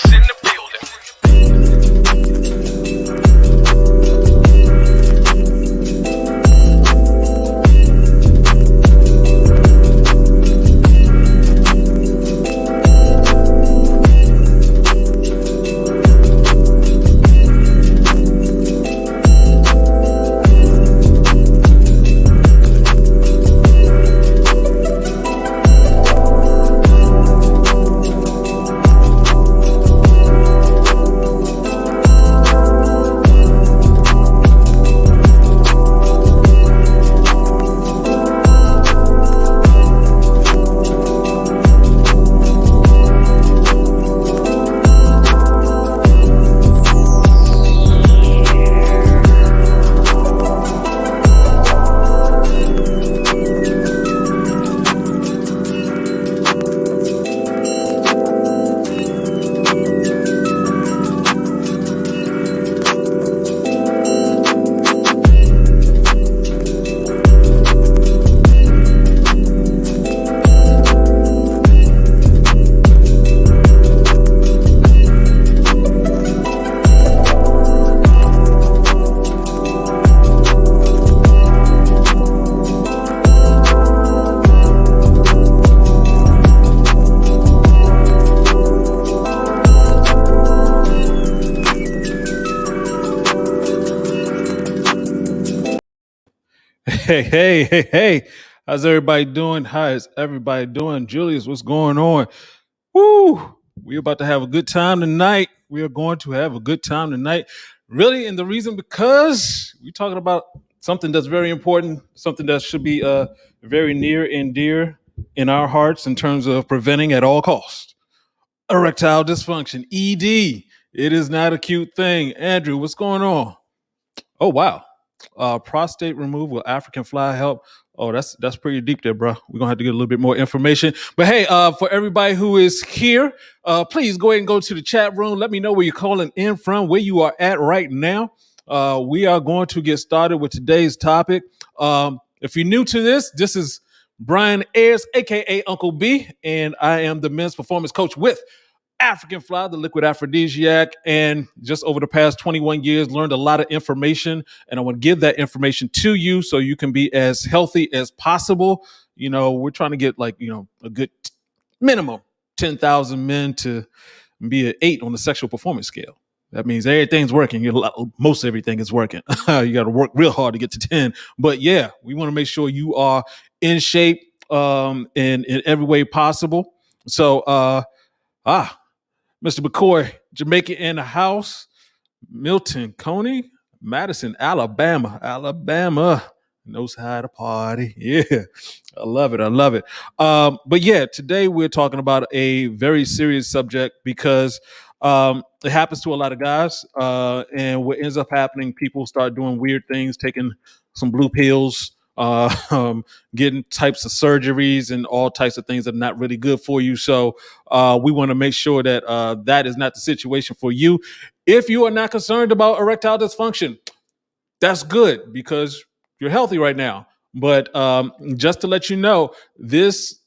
Genius in the building. Hey. How's everybody doing? How is everybody doing? Julius, what's going on? Woo! We're about to have a good time tonight. We are going to have a good time tonight. Really, and the reason because we're talking about something that's very important, something that should be very near and dear in our hearts in terms of preventing at all costs. Erectile dysfunction, ED. It is not a cute thing. Andrew, what's going on? Oh, wow. Prostate removal, African fly help. Oh, that's pretty deep there, bro. We're gonna have to get a little bit more information. But hey, for everybody who is here, please go ahead and go to the chat room. Let me know where you're calling in from, where you are at right now. We are going to get started with today's topic. If you're new to this is Brian Ayers, aka Uncle B, and I am the men's performance coach with African Fly, the liquid aphrodisiac, and just over the past 21 years, learned a lot of information, and I want to give that information to you so you can be as healthy as possible. You know, we're trying to get a good minimum 10,000 men to be an 8 on the sexual performance scale. That means everything's working. Most everything is working. You got to work real hard to get to 10. But yeah, we want to make sure you are in shape in every way possible. So, Mr. McCoy, Jamaica in the house. Milton, Coney, Madison, Alabama knows how to party. Yeah, I love it. But yeah, today we're talking about a very serious subject because it happens to a lot of guys. And what ends up happening, people start doing weird things, taking some blue pills, getting types of surgeries and all types of things that are not really good for you. So we want to make sure that that is not the situation for you. If you are not concerned about erectile dysfunction, that's good because you're healthy right now. But just to let you know, this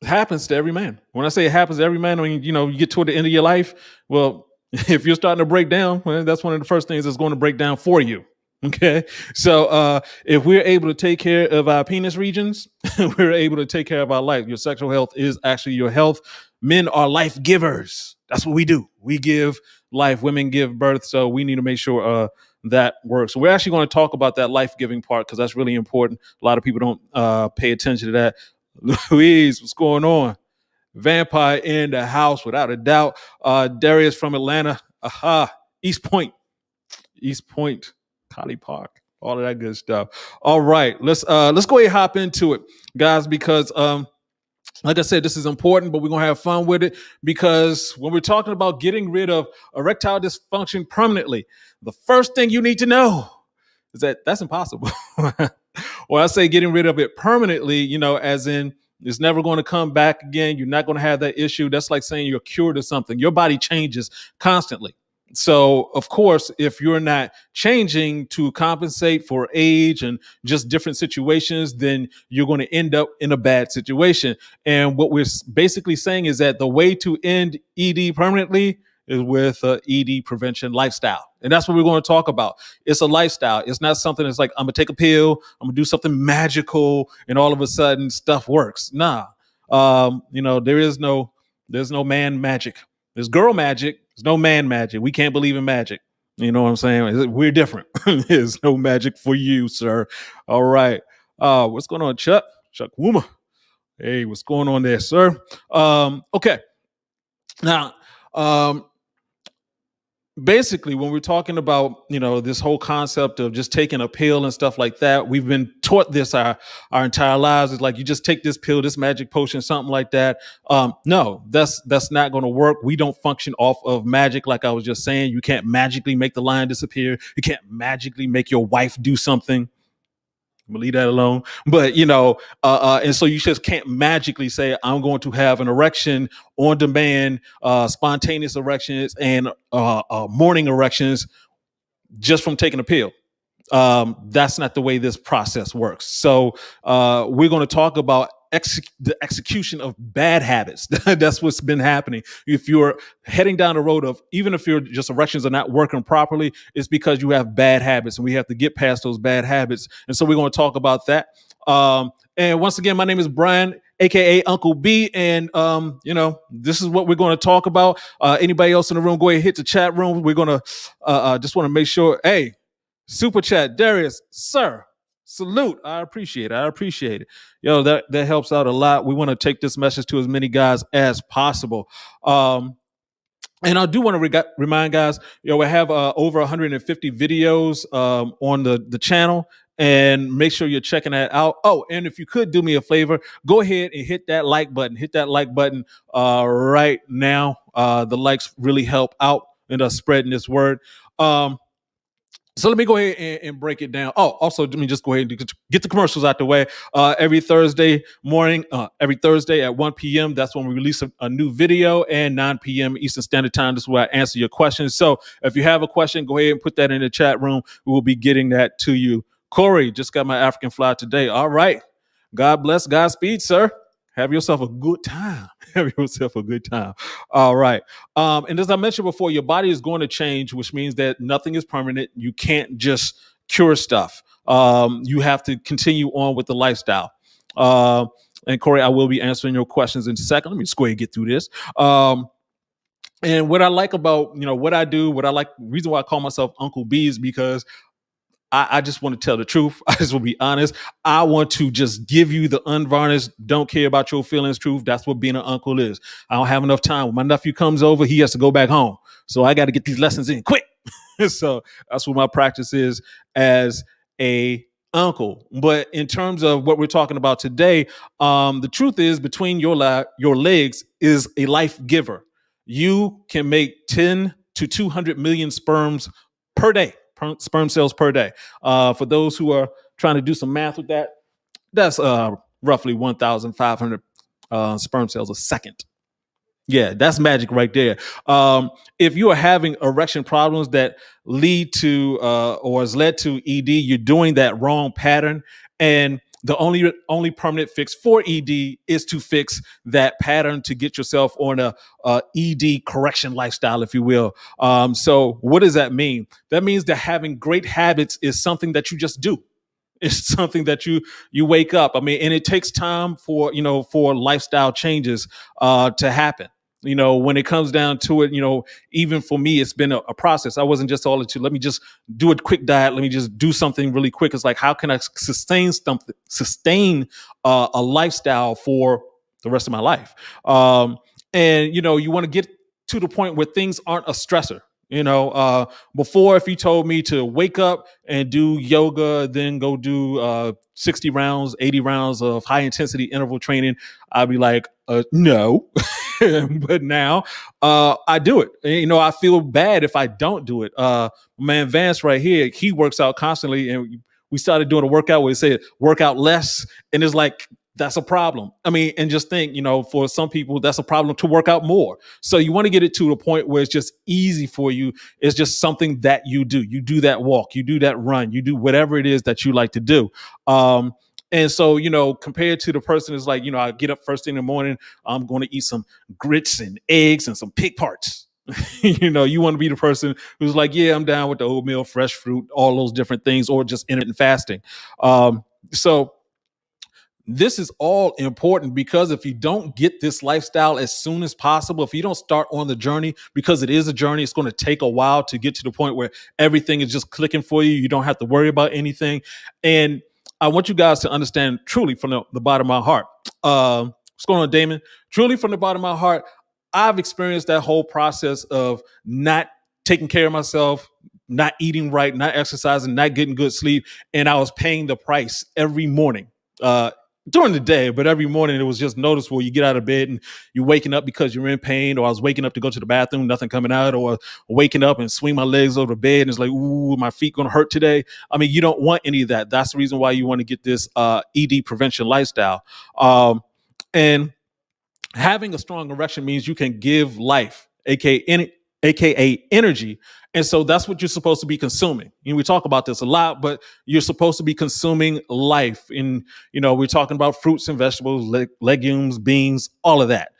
happens to every man. When I say it happens to every man, I mean, you get toward the end of your life. Well, if you're starting to break down, well, that's one of the first things that's going to break down for you. Okay. So if we're able to take care of our penis regions, we're able to take care of our life. Your sexual health is actually your health. Men are life givers. That's what we do. We give life. Women give birth. So we need to make sure that works. So we're actually going to talk about that life-giving part because that's really important. A lot of people don't pay attention to that. Louise, what's going on? Vampire in the house, without a doubt. Darius from Atlanta. East Point, Colley Park, all of that good stuff. All right, let's go ahead and hop into it, guys, because like I said, this is important, but we're gonna have fun with it because when we're talking about getting rid of erectile dysfunction permanently, the first thing you need to know is that that's impossible. Or I say getting rid of it permanently, as in it's never going to come back again. You're not going to have that issue. That's like saying you're cured of something. Your body changes constantly. So, of course, if you're not changing to compensate for age and just different situations, then you're going to end up in a bad situation. And what we're basically saying is that the way to end ED permanently is with ED prevention lifestyle. And that's what we're going to talk about. It's a lifestyle. It's not something that's like, I'm going to take a pill, I'm going to do something magical, and all of a sudden stuff works. Nah. There's no man magic. There's girl magic. There's no man magic. We can't believe in magic. You know what I'm saying? We're different. There's no magic for you, sir. All right. What's going on, Chuck? Chuck Woomer. Hey, what's going on there, sir? Okay. Now, basically, when we're talking about, this whole concept of just taking a pill and stuff like that, we've been taught this our entire lives. It's like, you just take this pill, this magic potion, something like that. No, that's not going to work. We don't function off of magic. Like I was just saying, you can't magically make the lion disappear. You can't magically make your wife do something. I'm gonna leave that alone. But and so you just can't magically say, I'm going to have an erection on demand, spontaneous erections and morning erections just from taking a pill. That's not the way this process works. So we're going to talk about the execution of bad habits. That's what's been happening. If you're heading down the road of, even if your just erections are not working properly, it's because you have bad habits, and we have to get past those bad habits. And so we're going to talk about that. And once again, my name is Brian, aka Uncle B, and this is what we're going to talk about. Anybody else in the room, go ahead and hit the chat room. We're going to just want to make sure. Hey, super chat, Darius, sir, salute. I appreciate it. Yo, that helps out a lot. We want to take this message to as many guys as possible. And I do want to remind guys, we have over 150 videos on the channel, and make sure you're checking that out. Oh, and if you could do me a favor, go ahead and hit that like button. Hit that like button right now. The likes really help out in us spreading this word. So let me go ahead and break it down. Oh, also, let me just go ahead and get the commercials out the way. Every Thursday morning, every Thursday at 1 p.m., that's when we release a new video, and 9 p.m. Eastern Standard Time. This is where I answer your questions. So if you have a question, go ahead and put that in the chat room. We will be getting that to you. Corey, just got my African fly today. All right. God bless. Godspeed, sir. Have yourself a good time. All right. And as I mentioned before, your body is going to change, which means that nothing is permanent. You can't just cure stuff. You have to continue on with the lifestyle. And Corey, I will be answering your questions in a second. Let me just go ahead and get through this. And what I like about, what I do, reason why I call myself Uncle B is because I just want to tell the truth. I just want to be honest. I want to just give you the unvarnished, don't care about your feelings truth. That's what being an uncle is. I don't have enough time. When my nephew comes over, he has to go back home. So I got to get these lessons in quick. So that's what my practice is as a uncle. But in terms of what we're talking about today, the truth is, between your legs is a life giver. You can make 10 to 200 million sperms per day. Sperm cells per day. For those who are trying to do some math with that, that's roughly 1,500 sperm cells a second. Yeah, that's magic right there. If you are having erection problems that lead to or has led to ED, you're doing that wrong pattern. And the only permanent fix for ED is to fix that pattern, to get yourself on a ED correction lifestyle, if you will. So what does that mean? That means that having great habits is something that you just do. It's something that you wake up. I mean, and it takes time for lifestyle changes to happen. When it comes down to it, even for me, it's been a process. I wasn't just all into, let me just do a quick diet. Let me just do something really quick. It's like, how can I sustain a lifestyle for the rest of my life? And you want to get to the point where things aren't a stressor. Before, if you told me to wake up and do yoga, then go do 60 rounds, 80 rounds of high intensity interval training, I'd be like, no. But now I do it. And, I feel bad if I don't do it. Man, Vance right here, he works out constantly, and we started doing a workout where it said work out less, and it's like that's a problem. I mean, and just think, for some people, that's a problem to work out more. So you want to get it to a point where it's just easy for you. It's just something that you do. You do that walk, you do that run, you do whatever it is that you like to do. And so, compared to the person is like, I get up first thing in the morning, I'm going to eat some grits and eggs and some pig parts. You want to be the person who's like, yeah, I'm down with the oatmeal, fresh fruit, all those different things, or just intermittent fasting. So this is all important, because if you don't get this lifestyle as soon as possible, if you don't start on the journey, because it is a journey, it's going to take a while to get to the point where everything is just clicking for you. You don't have to worry about anything. And I want you guys to understand, truly from the bottom of my heart. What's going on, Damon? Truly from the bottom of my heart, I've experienced that whole process of not taking care of myself, not eating right, not exercising, not getting good sleep. And I was paying the price every morning. During the day, but every morning it was just noticeable. You get out of bed and you're waking up because you're in pain, or I was waking up to go to the bathroom, nothing coming out, or waking up and swing my legs over the bed and it's like, ooh, my feet gonna hurt today. I mean, you don't want any of that. That's the reason why you want to get this ED prevention lifestyle. And having a strong erection means you can give life, aka energy. And so that's what you're supposed to be consuming. We talk about this a lot, but you're supposed to be consuming life. And, we're talking about fruits and vegetables, legumes, beans, all of that.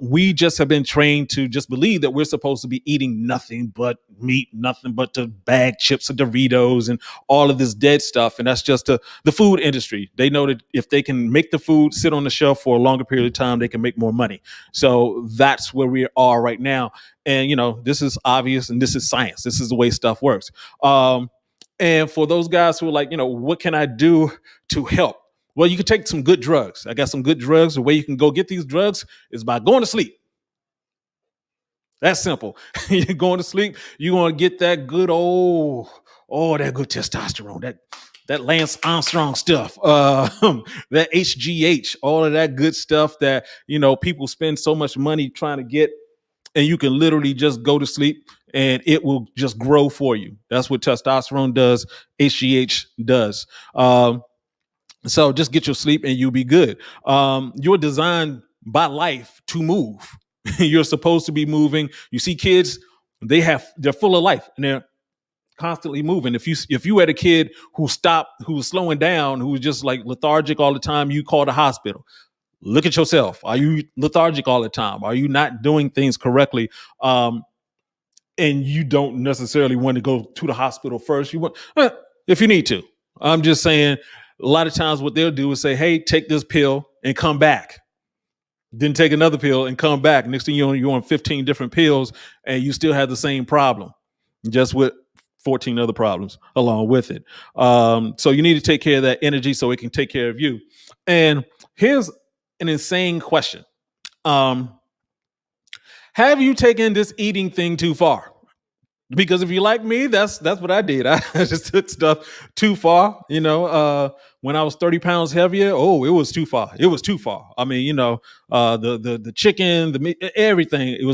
We just have been trained to just believe that we're supposed to be eating nothing but meat, nothing but the bag chips and Doritos and all of this dead stuff. And that's just the food industry. They know that if they can make the food sit on the shelf for a longer period of time, they can make more money. So that's where we are right now. And, this is obvious, and this is science. This is the way stuff works. And for those guys who are like, what can I do to help? Well, you can take some good drugs. I got some good drugs. The way you can go get these drugs is by going to sleep. That's simple. You're going to sleep. You're going to get that good that good testosterone, that Lance Armstrong stuff, that HGH, all of that good stuff that, people spend so much money trying to get. And you can literally just go to sleep and it will just grow for you. That's what testosterone does. HGH does. So just get your sleep and you'll be good. You're designed by life to move. You're supposed to be moving. You see kids, they're full of life and they're constantly moving. If you had a kid who was slowing down, who was just like lethargic all the time, you call the hospital. Look at yourself. Are you lethargic all the time? Are you not doing things correctly? And you don't necessarily want to go to the hospital first. You want, if you need to. I'm just saying, a lot of times what they'll do is say, hey, take this pill and come back. Then take another pill and come back. Next thing you're on 15 different pills and you still have the same problem, just with 14 other problems along with it. So you need to take care of that energy so it can take care of you. And here's an insane question. Have you taken this eating thing too far? Because if you like me, that's what I did. I just took stuff too far. When I was 30 pounds heavier, it was too far. It was too far. I mean, the chicken, the meat, everything, it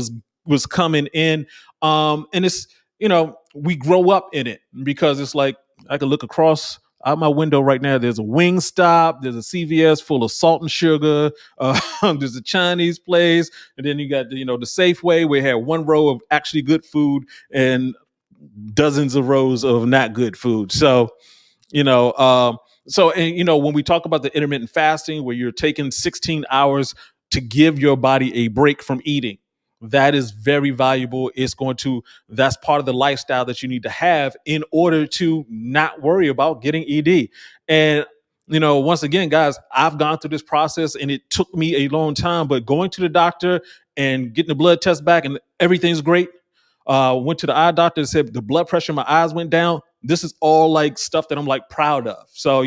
was coming in. And it's, we grow up in it, because it's like I could look across out my window right now. There's a Wingstop, there's a CVS full of salt and sugar. There's a Chinese place, and then you got the Safeway, where you have one row of actually good food and dozens of rows of not good food. So, when we talk about the intermittent fasting, where you're taking 16 hours to give your body a break from eating, that is very valuable. That's part of the lifestyle that you need to have in order to not worry about getting ED. And, once again, guys, I've gone through this process and it took me a long time, but going to the doctor and getting the blood test back and everything's great. Went to the eye doctor and said the blood pressure in my eyes went down. This is all like stuff that I'm like proud of. So,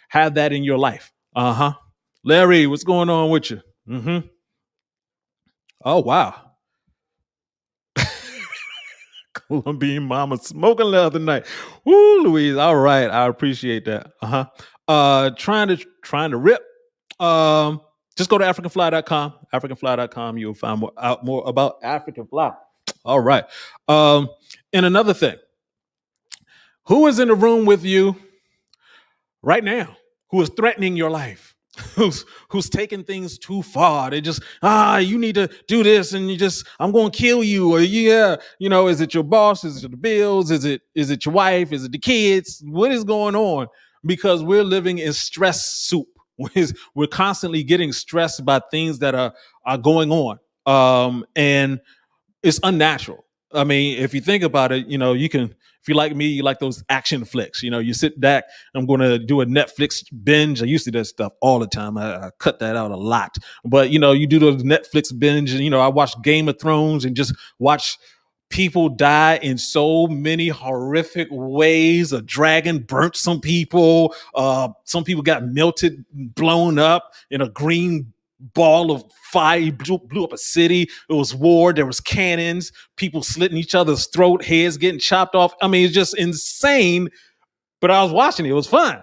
have that in your life. Larry, what's going on with you? Oh, wow. Colombian mama smoking the other night. Woo, Louise. All right. I appreciate that. Trying to rip. Just go to africanfly.com. Africanfly.com. You'll find more about African Fly. All right. And another thing. Who is in the room with you right now who is threatening your life? who's taking things too far. They just, you need to do this, and I'm going to kill you, or is it your boss? Is it the bills? Is it your wife? Is it the kids? What is going on? Because we're living in stress soup. We're constantly getting stressed by things that are going on, and it's unnatural. I mean, if you think about it, you can, if you like me, you like those action flicks. You sit back. I'm going to do a Netflix binge. I used to do that stuff all the time. I cut that out a lot. But, you do those Netflix binge, and, I watch Game of Thrones and just watch people die in so many horrific ways. A dragon burnt some people. Some people got melted, blown up in a green ball of fire, blew up a city. It was war. There was cannons, people slitting each other's throat, heads getting chopped off. I mean, it's just insane. But I was watching it. It was fun.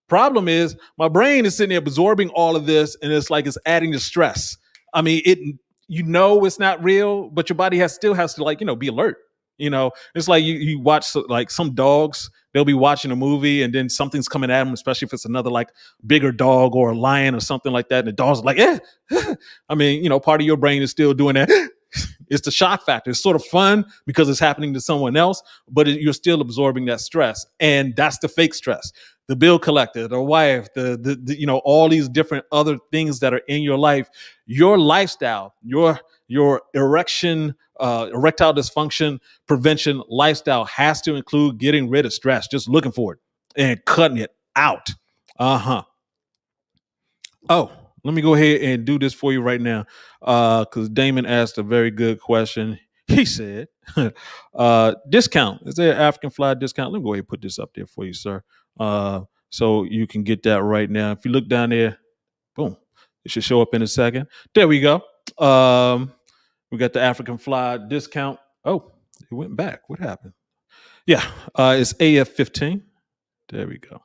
Problem is, my brain is sitting there absorbing all of this, and it's like it's adding to stress. I mean, it's not real, but your body still has to be alert. It's like you watch like some dogs, they'll be watching a movie and then something's coming at them, especially if it's another like bigger dog or a lion or something like that. And the dog's like, I mean, part of your brain is still doing that. It's the shock factor. It's sort of fun because it's happening to someone else, but you're still absorbing that stress. And that's the fake stress. The bill collector, the wife, the all these different other things that are in your life, your lifestyle, your erectile dysfunction prevention lifestyle has to include getting rid of stress, just looking for it and cutting it out. Oh, let me go ahead and do this for you right now, because Damon asked a very good question. He said, discount. Is there an African fly discount? Let me go ahead and put this up there for you, sir. So you can get that right now. If you look down there, boom, it should show up in a second. There we go. We got the African fly discount. Oh, it went back. What happened? Yeah, it's AF15. There we go.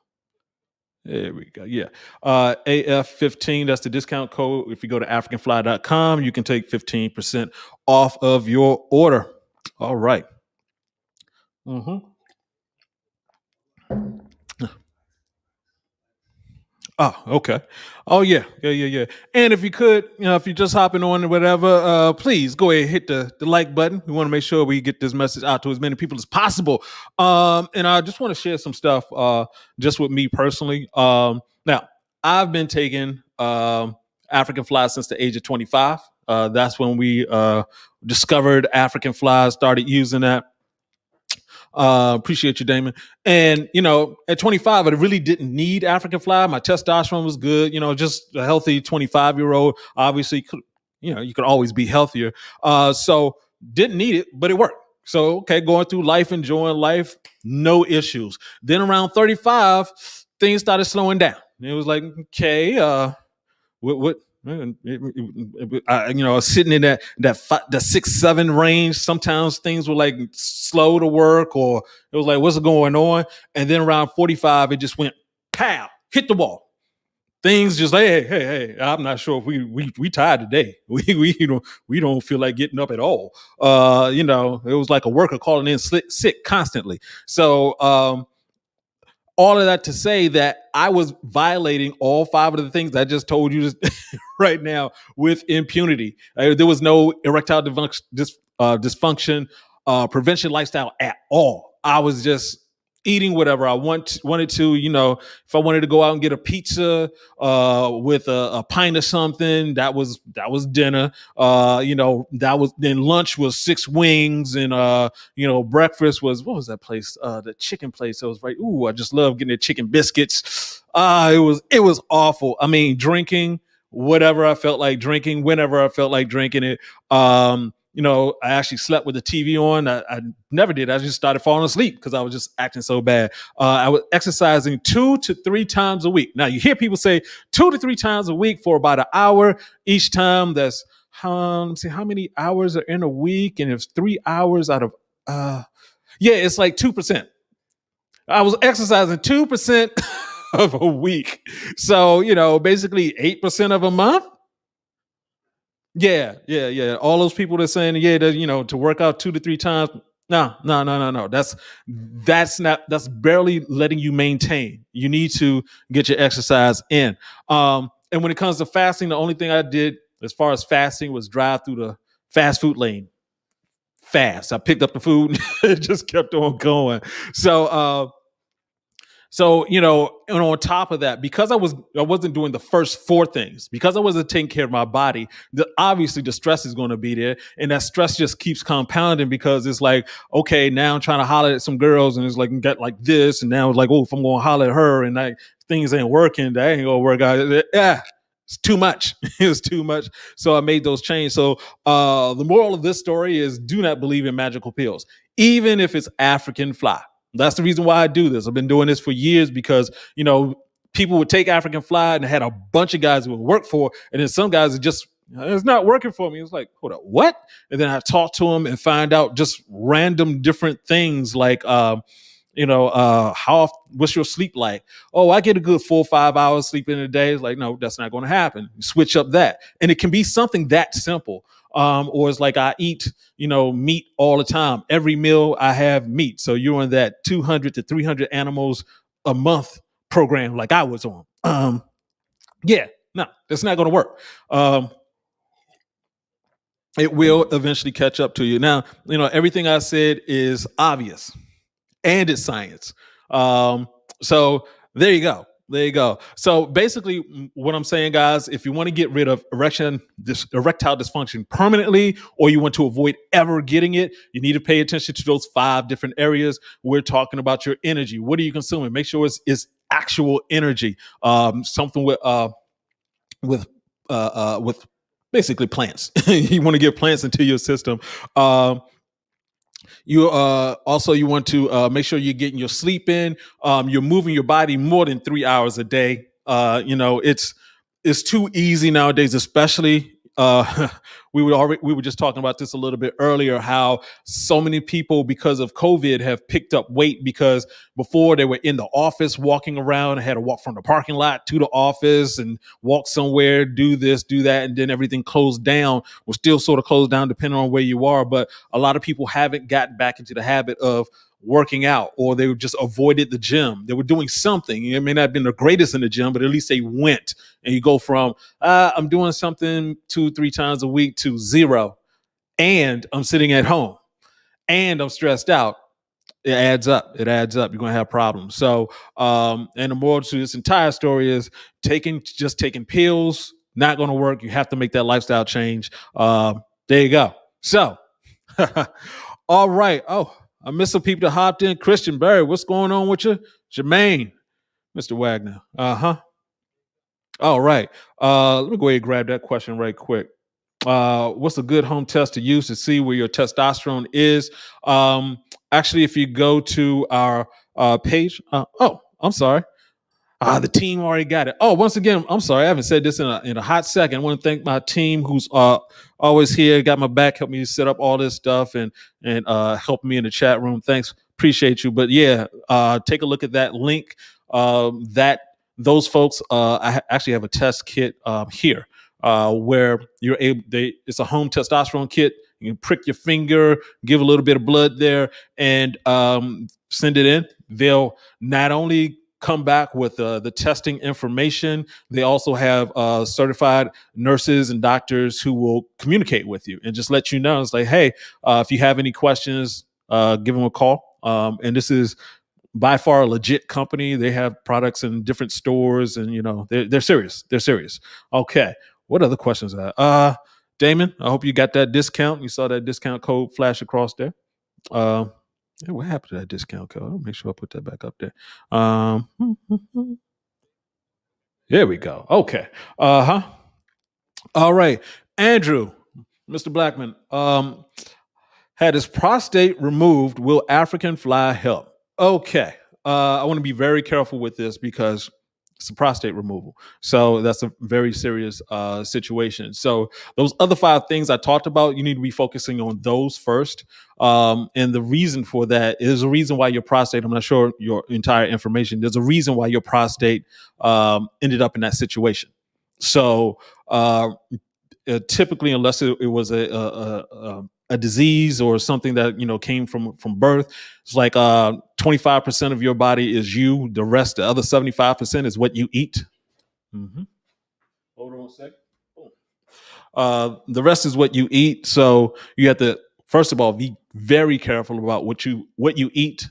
Yeah. AF15, that's the discount code. If you go to africanfly.com, you can take 15% off of your order. All right. Oh, okay. Oh, yeah. And if you could, if you're just hopping on or whatever, please go ahead and hit the like button. We want to make sure we get this message out to as many people as possible. And I just want to share some stuff just with me personally. Now, I've been taking African flies since the age of 25. That's when we discovered African flies, started using that. Appreciate you, Damon. And at 25, I really didn't need African fly. My testosterone was good. Just a healthy 25-year-old. Obviously, you could always be healthier. So didn't need it, but it worked. So going through life, enjoying life, no issues. Then around 35, things started slowing down. It was like, what? Sitting in that 6-7 range. Sometimes things were like slow to work, or it was like, what's going on? And then around 45, it just went pow, hit the wall. Things just like, hey, I'm not sure if we tired today. We don't feel like getting up at all. It was like a worker calling in sick constantly. So all of that to say that I was violating all 5 of the things I just told you right now with impunity. There was no erectile dysfunction prevention lifestyle at all. I was just eating whatever I wanted to. If I wanted to go out and get a pizza with a pint of something, that was dinner. That was then lunch was 6 wings, and breakfast was, what was that place? The chicken place. It was right. Ooh, I just love getting the chicken biscuits. It was awful. I mean, drinking whatever I felt like drinking, whenever I felt like drinking it. I actually slept with the TV on. I never did. I just started falling asleep because I was just acting so bad. I was exercising 2 to 3 times a week. Now you hear people say 2 to 3 times a week for about an hour each time. That's let's see how many hours are in a week, and it's 3 hours out of it's like 2%. I was exercising 2% of a week, so basically 8% of a month. Yeah. All those people that are saying, to work out 2 to 3 times. No. That's barely letting you maintain. You need to get your exercise in. And when it comes to fasting, the only thing I did as far as fasting was drive through the fast food lane fast. I picked up the food and just kept on going. So, and on top of that, because I wasn't doing the first four things, because I wasn't taking care of my body, obviously the stress is going to be there, and that stress just keeps compounding because it's like, okay, now I'm trying to holler at some girls, and it's like get like this, and now it's like, oh, if I'm going to holler at her, and like things ain't working, that ain't gonna work out. Yeah, it's too much. It's too much. So I made those changes. So the moral of this story is: do not believe in magical pills, even if it's African fly. That's the reason why I do this. I've been doing this for years because, people would take African fly and I had a bunch of guys who would work for, and then some guys are just, it's not working for me. It's like, hold up, what? And then I talk to them and find out just random different things like, what's your sleep like? Oh, I get a good 4 or 5 hours sleep in a day. It's like, no, that's not going to happen. You switch up that. And it can be something that simple. Or it's like I eat, meat all the time. Every meal I have meat. So you're on that 200 to 300 animals a month program like I was on. Yeah, no, that's not going to work. It will eventually catch up to you. Now, everything I said is obvious and it's science. So there you go. There you go. So basically, what I'm saying, guys, if you want to get rid of erectile dysfunction permanently, or you want to avoid ever getting it, you need to pay attention to those 5 different areas. We're talking about your energy. What are you consuming? Make sure it's actual energy. Something with basically plants. You want to get plants into your system. You want to make sure you're getting your sleep in. You're moving your body more than 3 hours a day. It's too easy nowadays, especially. We were just talking about this a little bit earlier, how so many people, because of COVID, have picked up weight because before they were in the office walking around, had to walk from the parking lot to the office and walk somewhere, do this, do that, and then everything closed down. Well, still sort of closed down depending on where you are, but a lot of people haven't gotten back into the habit of working out, or they just avoided the gym. They were doing something. It may not have been the greatest in the gym, but at least they went. And you go from I'm doing something 2-3 times a week to 0, and I'm sitting at home and I'm stressed out. It adds up. You're going to have problems. So, and the moral to this entire story is taking pills, not going to work. You have to make that lifestyle change. There you go. So, all right. Oh, I missed some people that hopped in. Christian Berry, what's going on with you? Jermaine, Mr. Wagner. All right. Let me go ahead and grab that question right quick. What's a good home test to use to see where your testosterone is? Actually, if you go to our page, I'm sorry. The team already got it. Oh, once again, I'm sorry. I haven't said this in a hot second. I want to thank my team who's always here, got my back, helped me set up all this stuff and helped me in the chat room. Thanks. Appreciate you. But yeah, take a look at that link. Those folks, I actually have a test kit here where you're able. It's a home testosterone kit. You can prick your finger, give a little bit of blood there, and send it in. They'll not only come back with the testing information, they also have certified nurses and doctors who will communicate with you and just let you know. It's like, hey, if you have any questions, give them a call. And this is by far a legit company. They have products in different stores, and they're serious. They're serious. Okay, what other questions are there? Damon, I hope you got that discount. You saw that discount code flash across there. What happened to that discount code? I'll make sure I put that back up there. There we go. Okay. All right. Andrew, Mr. Blackman, had his prostate removed. Will African fly help? Okay. I want to be very careful with this because it's a prostate removal. So that's a very serious situation. So those other 5 things I talked about, you need to be focusing on those first. And the reason for that is a reason why your prostate, I'm not sure your entire information, there's a reason why your prostate ended up in that situation. So typically, unless it was a disease or something that came from birth, it's like 25% of your body is you. The rest, the other 75%, is what you eat. Mm-hmm. Hold on a sec. The rest is what you eat. So you have to first of all be very careful about what you eat.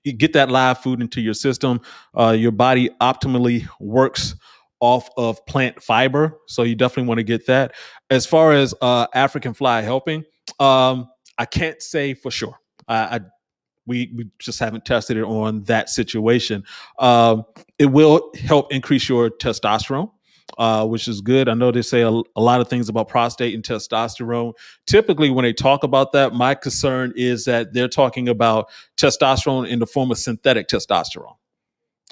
You get that live food into your system. Your body optimally works off of plant fiber, so you definitely want to get that. As far as African fly helping, I can't say for sure. I we just haven't tested it on that situation. It will help increase your testosterone, which is good. I know they say a lot of things about prostate and testosterone. Typically, when they talk about that, my concern is that they're talking about testosterone in the form of synthetic testosterone.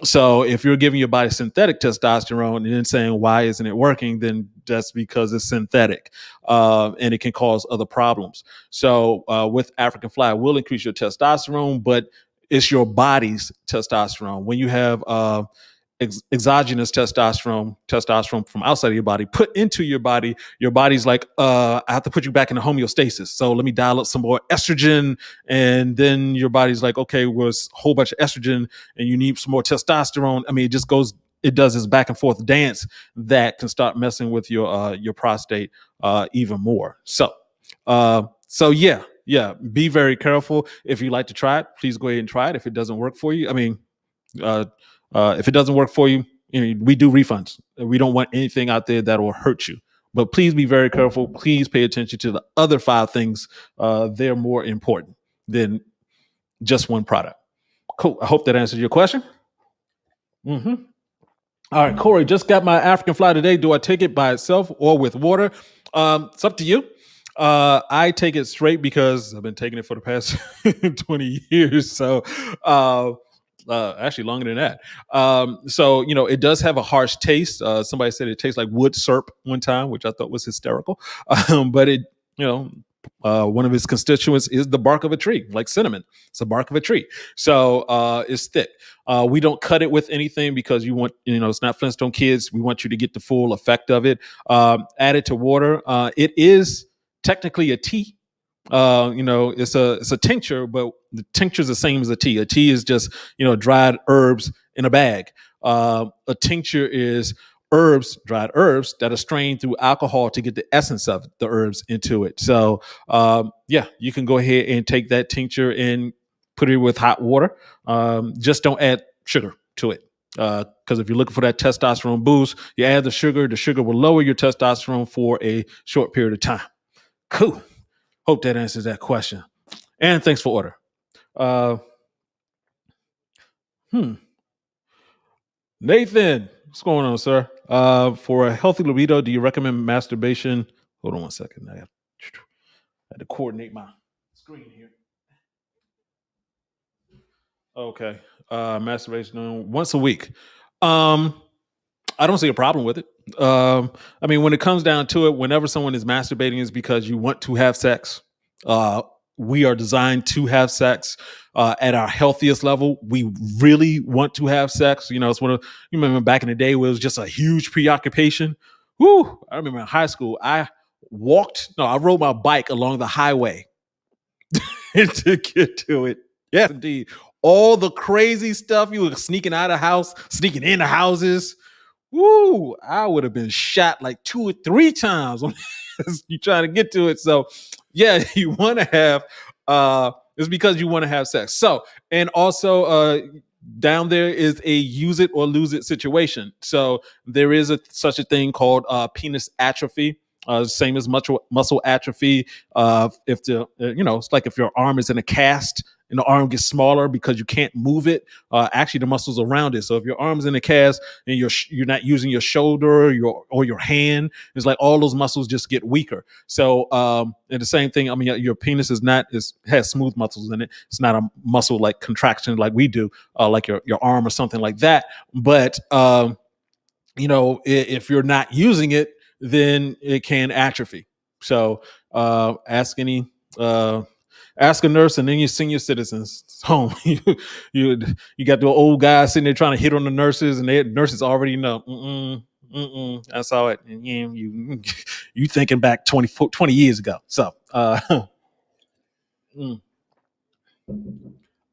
So if you're giving your body synthetic testosterone and then saying why isn't it working, then that's because it's synthetic, and it can cause other problems. So with African fly, it will increase your testosterone, but it's your body's testosterone. When you have exogenous testosterone from outside of your body, put into your body's like, I have to put you back into homeostasis. So let me dial up some more estrogen. And then your body's like, okay, well, it's a whole bunch of estrogen and you need some more testosterone. I mean, it does this back and forth dance that can start messing with your prostate even more. So yeah, be very careful. If you like to try it, please go ahead and try it. If it doesn't work for you, I mean, uh, if it doesn't work for you, we do refunds. We don't want anything out there that will hurt you. But please be very careful. Please pay attention to the other 5 things. They're more important than just one product. Cool. I hope that answers your question. Mm-hmm. All right, Corey, just got my African fly today. Do I take it by itself or with water? It's up to you. I take it straight because I've been taking it for the past 20 years. So, actually longer than that. So, it does have a harsh taste. Somebody said it tastes like wood syrup one time, which I thought was hysterical. But you know, one of its constituents is the bark of a tree, like cinnamon. It's the bark of a tree. So it's thick. We don't cut it with anything because it's not Flintstone Kids. We want you to get the full effect of it. Add it to water. It is technically a tea. It's a tincture, but the tincture is the same as a tea. A tea is just dried herbs in a bag. A tincture is dried herbs that are strained through alcohol to get the essence of the herbs into it. So you can go ahead and take that tincture and put it with hot water. Just don't add sugar to it. Because if you're looking for that testosterone boost, you add the sugar will lower your testosterone for a short period of time. Cool. Hope that answers that question. And thanks for order. Uh, Nathan, what's going on, sir? For a healthy libido, do you recommend masturbation? Hold on one second. I had to coordinate my screen here. Okay. Masturbation once a week. I don't see a problem with it. I mean, when it comes down to it, whenever someone is masturbating, is because you want to have sex. We are designed to have sex at our healthiest level. We really want to have sex. It's you remember back in the day where it was just a huge preoccupation. Woo! I remember in high school, I rode my bike along the highway to get to it. Yes, indeed. All the crazy stuff you were sneaking out of house, sneaking into houses. Woo! I would have been shot like 2 or 3 times when you trying to get to it. So, yeah, you want to have. It's because you want to have sex. So, and also, down there is a use it or lose it situation. So there is such a thing called penis atrophy. Same as muscle atrophy. It's like if your arm is in a cast and the arm gets smaller because you can't move it. Actually, the muscles around it. So if your arm's in a cast and you're not using your shoulder or your hand, it's like all those muscles just get weaker. So and the same thing. I mean, your penis has smooth muscles in it. It's not a muscle like contraction like we do, like your arm or something like that. But if you're not using it, then it can atrophy. So ask a nurse and then your senior citizens home. you got the old guy sitting there trying to hit on the nurses, and the nurses already know. I saw it. And you thinking back 20 years ago. So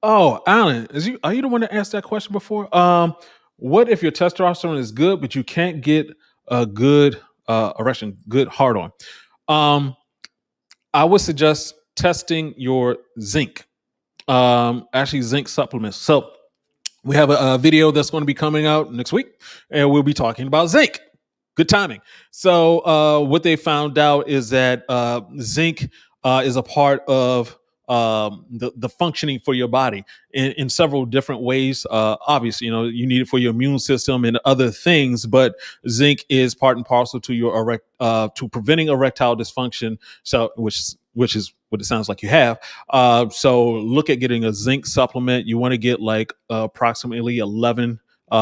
oh, Alan, are you the one that asked that question before? What if your testosterone is good, but you can't get a good erection, good hard on. I would suggest testing your zinc. Actually, zinc supplements. So we have a video that's going to be coming out next week, and we'll be talking about zinc. Good timing. So, what they found out is that zinc is a part of the functioning for your body in several different ways. Obviously, you need it for your immune system and other things, but zinc is part and parcel to your to preventing erectile dysfunction. So, which is what it sounds like you have. So, look at getting a zinc supplement. You want to get like approximately 11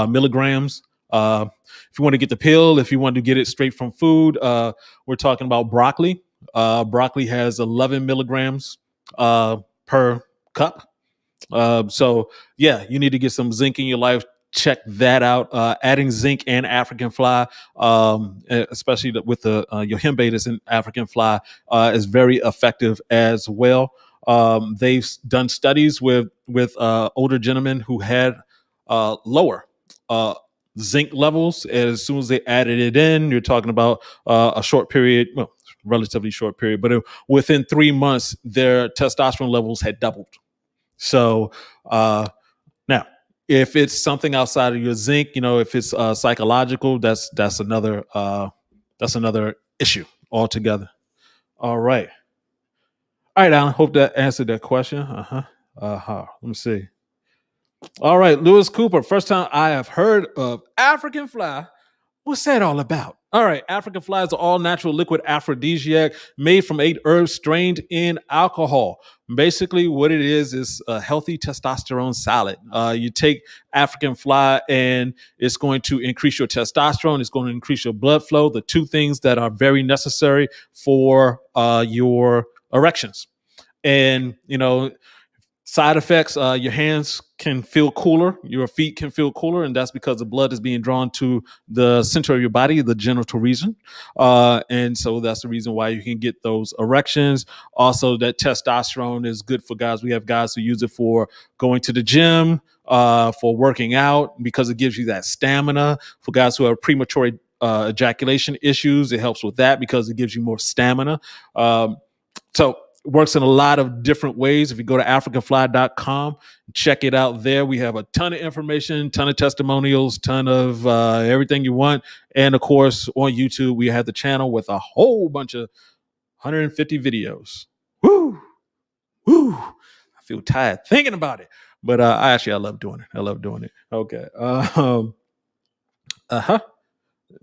milligrams. If you want to get the pill, if you want to get it straight from food, we're talking about broccoli. Broccoli has 11 milligrams per cup. So yeah, you need to get some zinc in your life. Check that out. Adding zinc and African fly, especially with the your hembatas and African fly, is very effective as well. They've done studies with older gentlemen who had lower zinc levels. As soon as they added it in, you're talking about a short period, well, relatively short period, but within 3 months, their testosterone levels had doubled. So now, if it's something outside of your zinc, if it's psychological, that's another issue altogether. All right, Alan. Hope that answered that question. Let me see. All right, Lewis Cooper. First time I have heard of African fly. What's that all about? All right, African fly is an all-natural liquid aphrodisiac made from 8 herbs strained in alcohol. Basically, what it is a healthy testosterone salad. You take African fly, and it's going to increase your testosterone. It's going to increase your blood flow. The two things that are very necessary for your erections. And side effects, your hands can feel cooler, your feet can feel cooler, and that's because the blood is being drawn to the center of your body, the genital region. And so that's the reason why you can get those erections. Also, that testosterone is good for guys. We have guys who use it for going to the gym, for working out, because it gives you that stamina. For guys who have premature ejaculation issues, it helps with that because it gives you more stamina. So works in a lot of different ways. If you go to africanfly.com, check it out there. We have a ton of information, ton of testimonials, ton of everything you want. And of course, on YouTube, we have the channel with a whole bunch of 150 videos. Woo! Woo! I feel tired thinking about it. But I love doing it. I love doing it. Okay.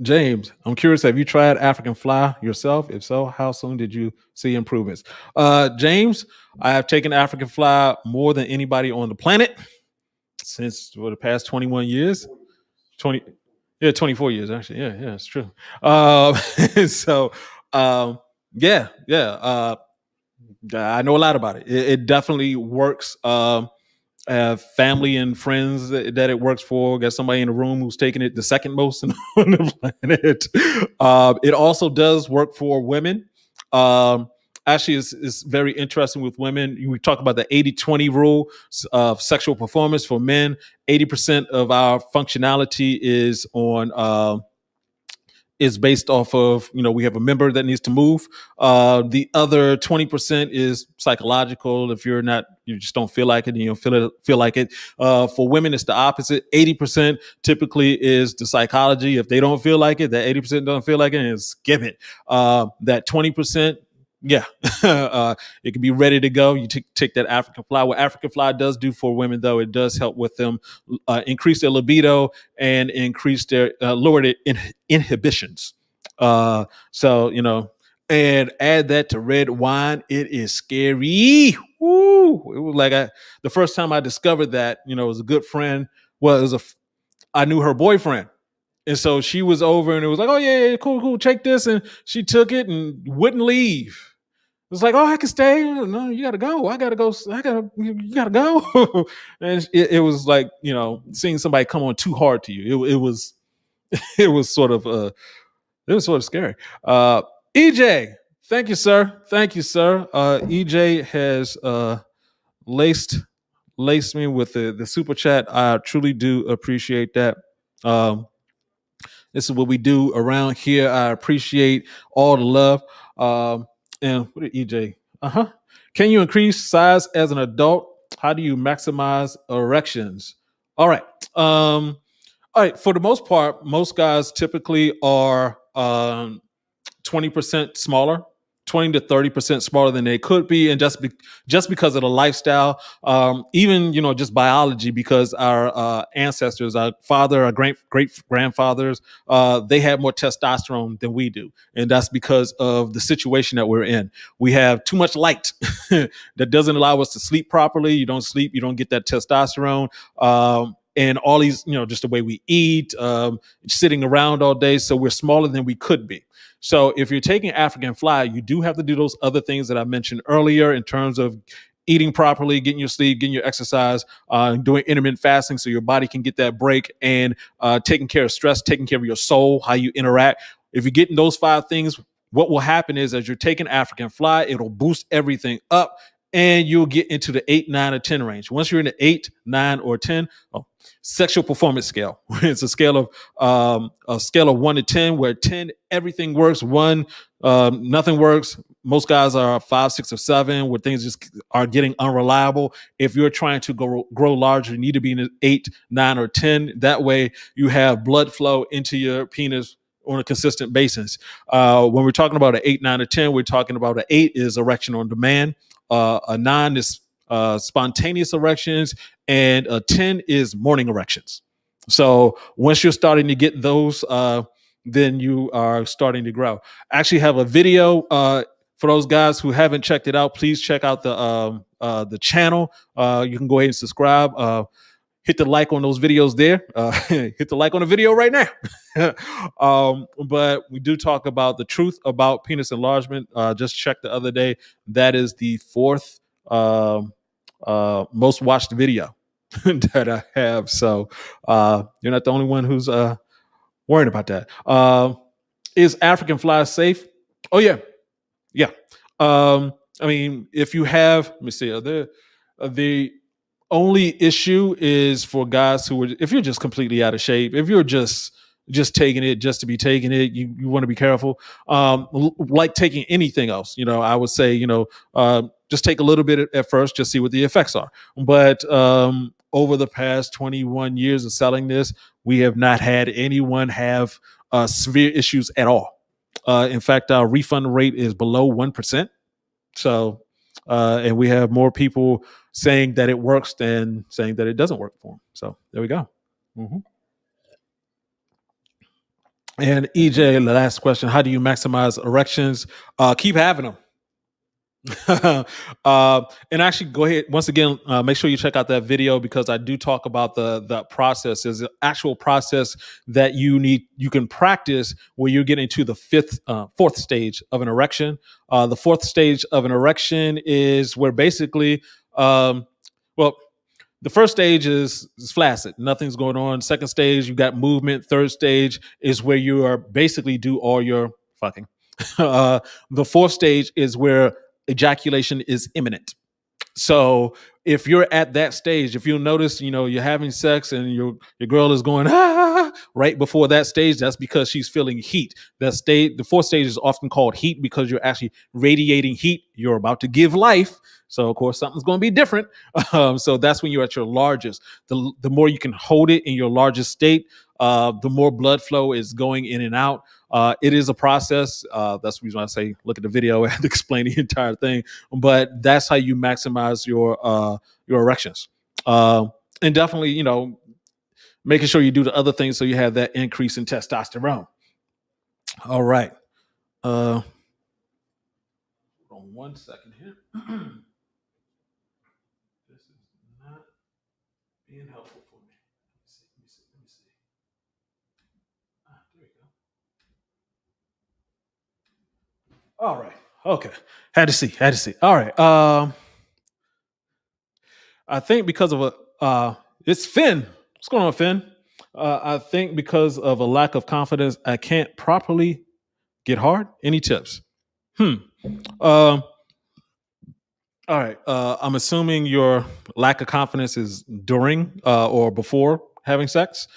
James, I'm curious, have you tried African fly yourself? If so, how soon did you see improvements? James, I have taken African fly more than anybody on the planet since the past 21 years. 24 years actually. Yeah, it's true. So I know a lot about it. It definitely works. Family and friends that it works for. Got somebody in the room who's taking it the second most on the planet. It also does work for women. Actually, it's very interesting with women. We talk about the 80-20 rule of sexual performance for men. 80% of our functionality is based off of, we have a member that needs to move. The other 20% is psychological. If you just don't feel like it, and you don't feel like it. For women, it's the opposite. 80% typically is the psychology. If they don't feel like it, that 80% don't feel like it, and skip it. That 20%, yeah, it can be ready to go. You take that African fly. What African fly does do for women, though, it does help with them increase their libido and increase their lower their inhibitions. And add that to red wine. It is scary. Woo! It was like the first time I discovered that. It was a good friend. Well, I knew her boyfriend. And so she was over, and it was like, oh yeah, cool, take this, and she took it and wouldn't leave. It was like, oh, I can stay. No, you gotta go. You gotta go. And it was like, seeing somebody come on too hard to you. It was sort of scary. EJ, thank you, sir. EJ has laced me with the super chat. I truly do appreciate that. This is what we do around here. I appreciate all the love. And what did EJ? Can you increase size as an adult? How do you maximize erections? All right. All right. For the most part, most guys typically are 20% smaller, 20 to 30% smaller than they could be. And just because of the lifestyle, even, just biology, because our ancestors, our father, our great grandfathers, they had more testosterone than we do. And that's because of the situation that we're in. We have too much light that doesn't allow us to sleep properly. You don't sleep, you don't get that testosterone. And all these, just the way we eat, sitting around all day. So we're smaller than we could be. So if you're taking African fly, you do have to do those other things that I mentioned earlier in terms of eating properly, getting your sleep, getting your exercise, doing intermittent fasting so your body can get that break, and taking care of stress, taking care of your soul, how you interact. If you're getting those 5 things, what will happen is as you're taking African fly, it'll boost everything up and you'll get into the 8, 9, or 10 range. Once you're in the 8, 9, or 10, sexual performance scale. It's a scale of 1 to 10, where 10 everything works, 1 nothing works. Most guys are 5, 6, or 7, where things just are getting unreliable. If you're trying to grow larger, you need to be in an 8, 9, or 10. That way, you have blood flow into your penis on a consistent basis. When we're talking about an 8, 9, or 10, we're talking about an 8 is erection on demand. A 9 is spontaneous erections, and a 10 is morning erections. So once you're starting to get those, then you are starting to grow. I actually have a video for those guys who haven't checked it out. Please check out the channel. You can go ahead and subscribe. Hit the like on those videos there. Hit the like on the video right now. But we do talk about the truth about penis enlargement. Just checked the other day. That is the 4th most watched video that I have. So you're not the only one who's worried about that. Is African fly safe? Oh yeah, yeah. I mean, if you have, let me see, the only issue is for guys who are, if you're just completely out of shape, if you're just taking it just to be taking it, you want to be careful. Like taking anything else, I would say, just take a little bit at first, just see what the effects are. But over the past 21 years of selling this, we have not had anyone have severe issues at all. In fact, our refund rate is below 1%. So, and we have more people saying that it works than saying that it doesn't work for them. So there we go. Mm-hmm. And EJ, the last question: how do you maximize erections? Keep having them. And actually, go ahead once again. Make sure you check out that video, because I do talk about the process. There's an actual process that you can practice where you're getting to the 4th stage of an erection. The 4th stage of an erection is where basically, well, the first stage is flaccid, nothing's going on. Second stage, you got movement. Third stage is where you are basically do all your fucking. The 4th stage is where ejaculation is imminent. So if you're at that stage, if you'll notice, you're having sex and your girl is going right before that stage, that's because she's feeling heat. That stage, the 4th stage, is often called heat because you're actually radiating heat. You're about to give life. So of course something's going to be different. So that's when you're at your largest. The more you can hold it in your largest state, the more blood flow is going in and out. It is a process. That's the reason why I say look at the video and explain the entire thing. But that's how you maximize your erections. And definitely, making sure you do the other things so you have that increase in testosterone. All right. Hold on 1 second here. This is not being helpful for me. Let me see. There we go. All right. Okay. Had to see. All right. I think because of it's Finn. What's going on, Finn? I think because of a lack of confidence, I can't properly get hard. Any tips? Um, all right. I'm assuming your lack of confidence is during or before having sex.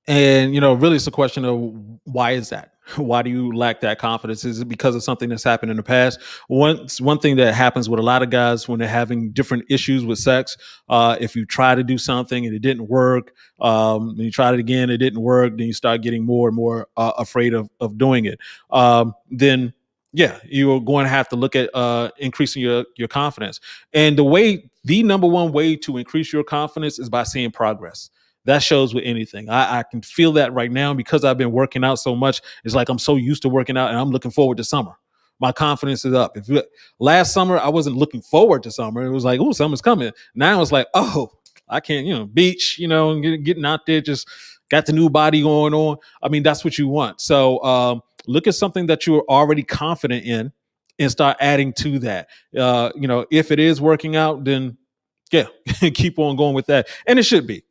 And really, it's a question of why is that? Why do you lack that confidence? Is it because of something that's happened in the past? One thing that happens with a lot of guys when they're having different issues with sex, if you try to do something and it didn't work, and you tried it again, it didn't work, then you start getting more and more afraid of doing it. Then yeah, you're going to have to look at increasing your confidence. And the number one way to increase your confidence is by seeing progress. That shows with anything. I can feel that right now because I've been working out so much. It's like I'm so used to working out and I'm looking forward to summer. My confidence is up. Last summer, I wasn't looking forward to summer. It was like, oh, summer's coming. Now it's like, oh, I can't, beach, and getting out there, just got the new body going on. I mean, that's what you want. So look at something that you're already confident in and start adding to that. If it is working out, then yeah, keep on going with that. And it should be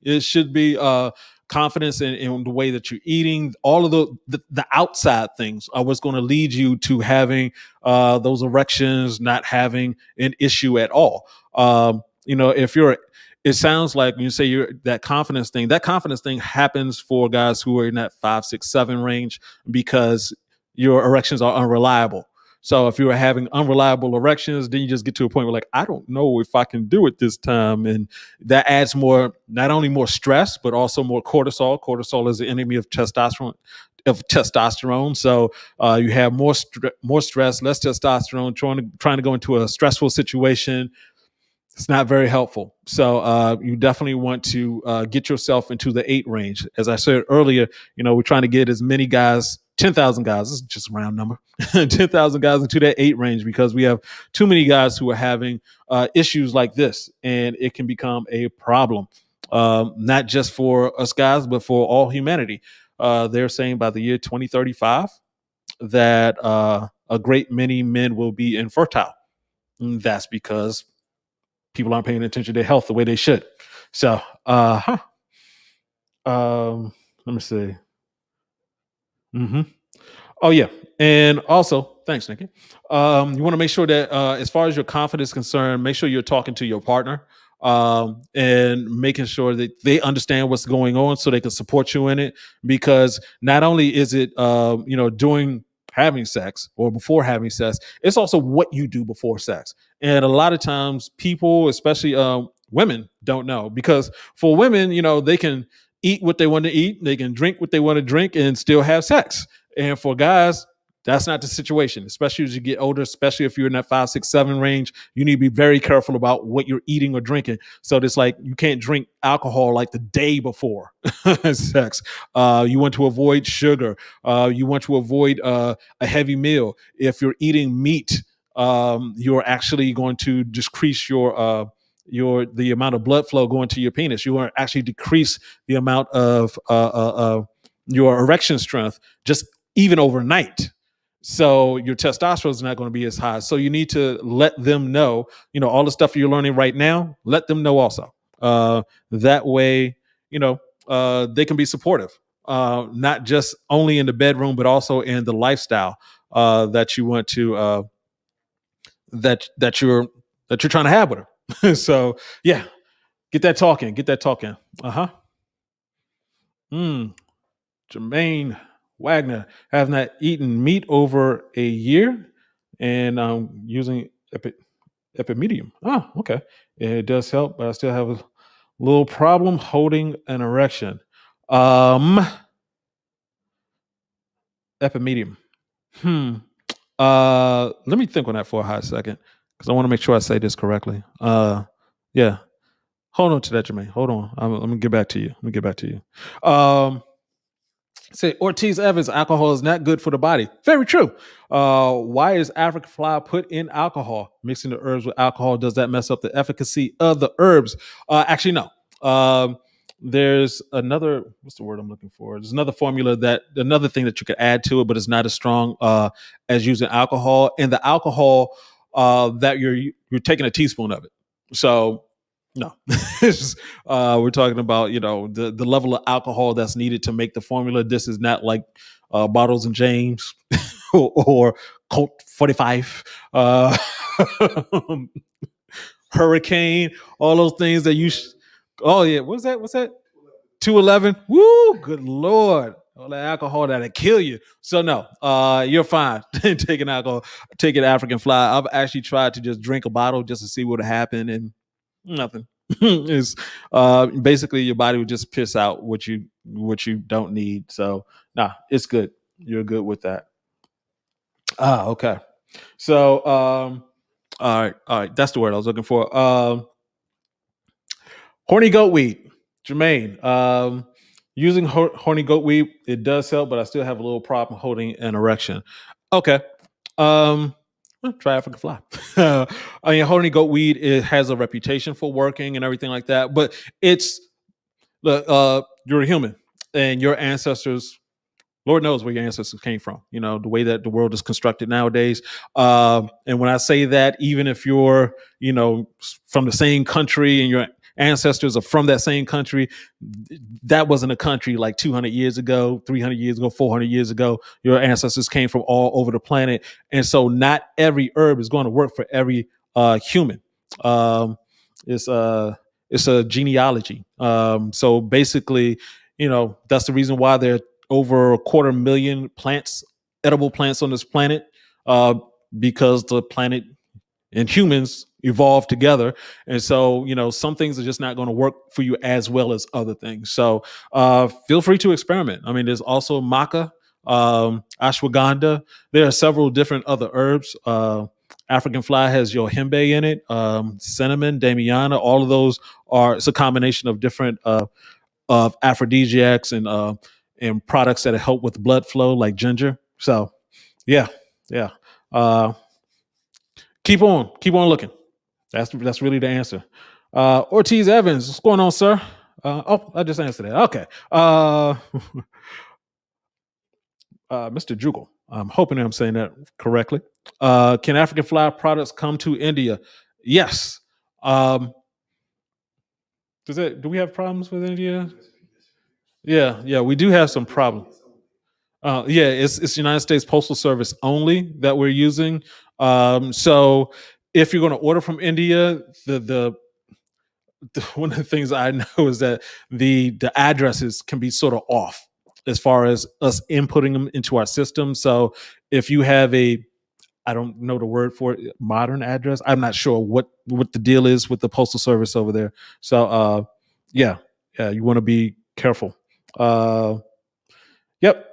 confidence in the way that you're eating. All of the outside things are what's going to lead you to having those erections, not having an issue at all. If you're, it sounds like when you say you're that confidence thing happens for guys who are in that 5, 6, 7 range because your erections are unreliable. So if you were having unreliable erections, then you just get to a point where like, I don't know if I can do it this time. And that adds not only more stress, but also more cortisol. Cortisol is the enemy of testosterone. So you have more stress, less testosterone, trying to go into a stressful situation. It's not very helpful. So you definitely want to get yourself into the 8 range. As I said earlier, we're trying to get as many guys, 10,000 guys, this is just a round number, 10,000 guys into that 8 range because we have too many guys who are having issues like this, and it can become a problem, not just for us guys, but for all humanity. They're saying by the year 2035 that a great many men will be infertile. And that's because people aren't paying attention to their health the way they should. So, let me see. Mm-hmm. Oh yeah, and also thanks, Nikki. You want to make sure that as far as your confidence is concerned, make sure you're talking to your partner and making sure that they understand what's going on so they can support you in it. Because not only is it doing having sex or before having sex, it's also what you do before sex. And a lot of times, people, especially women, don't know because for women, they can eat what they want to eat, they can drink what they want to drink, and still have sex. And for guys, that's not the situation, especially as you get older, especially if you're in that 5, 6, 7 range. You need to be very careful about what you're eating or drinking. So it's like you can't drink alcohol like the day before sex. You want to avoid sugar. You want to avoid a heavy meal. If you're eating meat, you're actually going to decrease the amount of blood flow going to your penis. You want to actually decrease the amount of your erection strength just even overnight. So your testosterone is not going to be as high. So you need to let them know, all the stuff you're learning right now, let them know also. That way, they can be supportive, not just only in the bedroom, but also in the lifestyle that you want to, that you're trying to have with her. So yeah, get that talking. Uh-huh. Jermaine Wagner, have not eaten meat over a year and using epimedium. Oh, okay. It does help, but I still have a little problem holding an erection. Epimedium. Let me think on that for a hot second because I want to make sure I say this correctly. Yeah. Hold on to that, Jermaine. Hold on. I'm gonna get back to you. Say Ortiz Evans, alcohol is not good for the body. Very true. Why is African flower put in alcohol? Mixing the herbs with alcohol, does that mess up the efficacy of the herbs? Actually, no. There's another, what's the word I'm looking for? There's another another thing that you could add to it, but it's not as strong as using alcohol. And the alcohol that you're taking a teaspoon of it. So no, we're talking about the level of alcohol that's needed to make the formula. This is not like Bottles and James or Colt 45, Hurricane, all those things that you. Oh yeah, what's that? 211. Woo, good Lord. All that alcohol that'll kill you. So no, you're fine taking alcohol, taking African fly. I've actually tried to just drink a bottle just to see what would happen, and nothing. It's basically your body would just piss out what you don't need. So nah, it's good. You're good with that. Okay. So all right, that's the word I was looking for. Horny goat weed, Jermaine. Using horny goat weed, it does help, but I still have a little problem holding an erection. Okay. Try African fly. I mean, horny goat weed, it has a reputation for working and everything like that, but it's you're a human, and your ancestors, Lord knows where your ancestors came from. You know, the way that the world is constructed nowadays. And when I say that, even if you're, from the same country and your ancestors are from that same country, that wasn't a country like 200 years ago, 300 years ago, 400 years ago. Your ancestors came from all over the planet. And so not every herb is going to work for every human. It's a genealogy. So basically, that's the reason why there over 250,000 plants, edible plants on this planet, because the planet and humans evolved together. And so, some things are just not going to work for you as well as other things. So feel free to experiment. I mean, there's also maca, ashwagandha. There are several different other herbs. African fly has yohimbe in it, cinnamon, damiana. All of those it's a combination of different of aphrodisiacs and products that help with blood flow, like ginger. So, yeah, yeah. Uh, keep on looking. That's really the answer. Ortiz Evans, what's going on, sir? I just answered that. Okay. Mr. Jugal, I'm hoping I'm saying that correctly. Can African fly products come to India? Yes. Do we have problems with India? Yeah, we do have some problems. Yeah, it's United States Postal Service only that we're using. So if you're going to order from India, the one of the things I know is that the addresses can be sort of off as far as us inputting them into our system. So if you have I don't know the word for it, modern address, I'm not sure what the deal is with the Postal Service over there. So yeah, you want to be careful. Yep.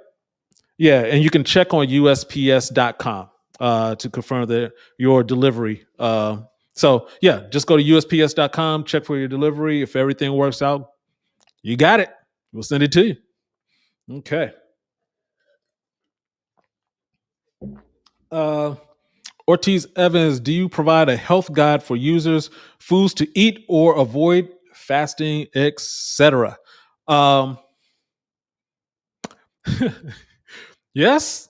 Yeah, and you can check on USPS.com to confirm your delivery. So yeah, just go to USPS.com, check for your delivery. If everything works out, you got it. We'll send it to you. Okay. Ortiz Evans, do you provide a health guide for users, foods to eat or avoid, fasting, etc.? Yes,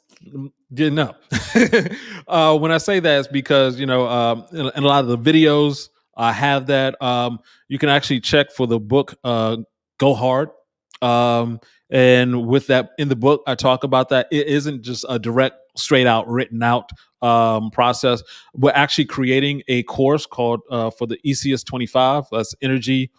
getting up. When I say that, it's because in a lot of the videos I have that. You can actually check for the book Go Hard, and with that in the book, I talk about that. It isn't just a direct, straight out, written out process. We're actually creating a course called for the ECS 25. That's energy,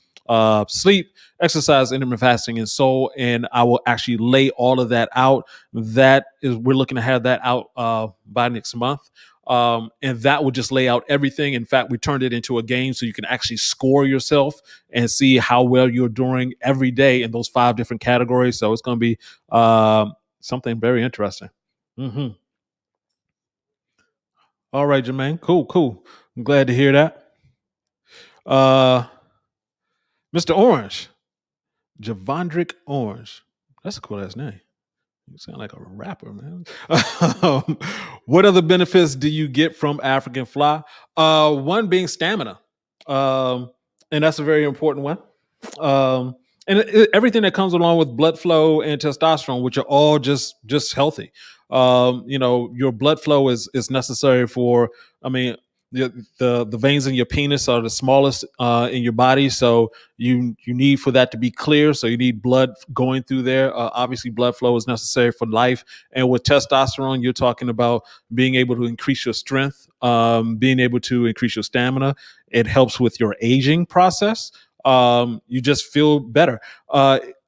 sleep, exercise, intermittent fasting, and soul. And I will actually lay all of that out. We're looking to have that out by next month. And that will just lay out everything. In fact, we turned it into a game so you can actually score yourself and see how well you're doing every day in those 5 different categories. So it's going to be something very interesting. Mm-hmm. All right, Jermaine. Cool. I'm glad to hear that. Mr. Orange, Javondrick Orange. That's a cool ass name. You sound like a rapper, man. What other benefits do you get from African fly? One being stamina, and that's a very important one. And everything that comes along with blood flow and testosterone, which are all just healthy. Your blood flow is necessary for. I mean, the veins in your penis are the smallest in your body, so you need for that to be clear. So you need blood going through there. Obviously, blood flow is necessary for life. And with testosterone, you're talking about being able to increase your strength, being able to increase your stamina. It helps with your aging process. You just feel better.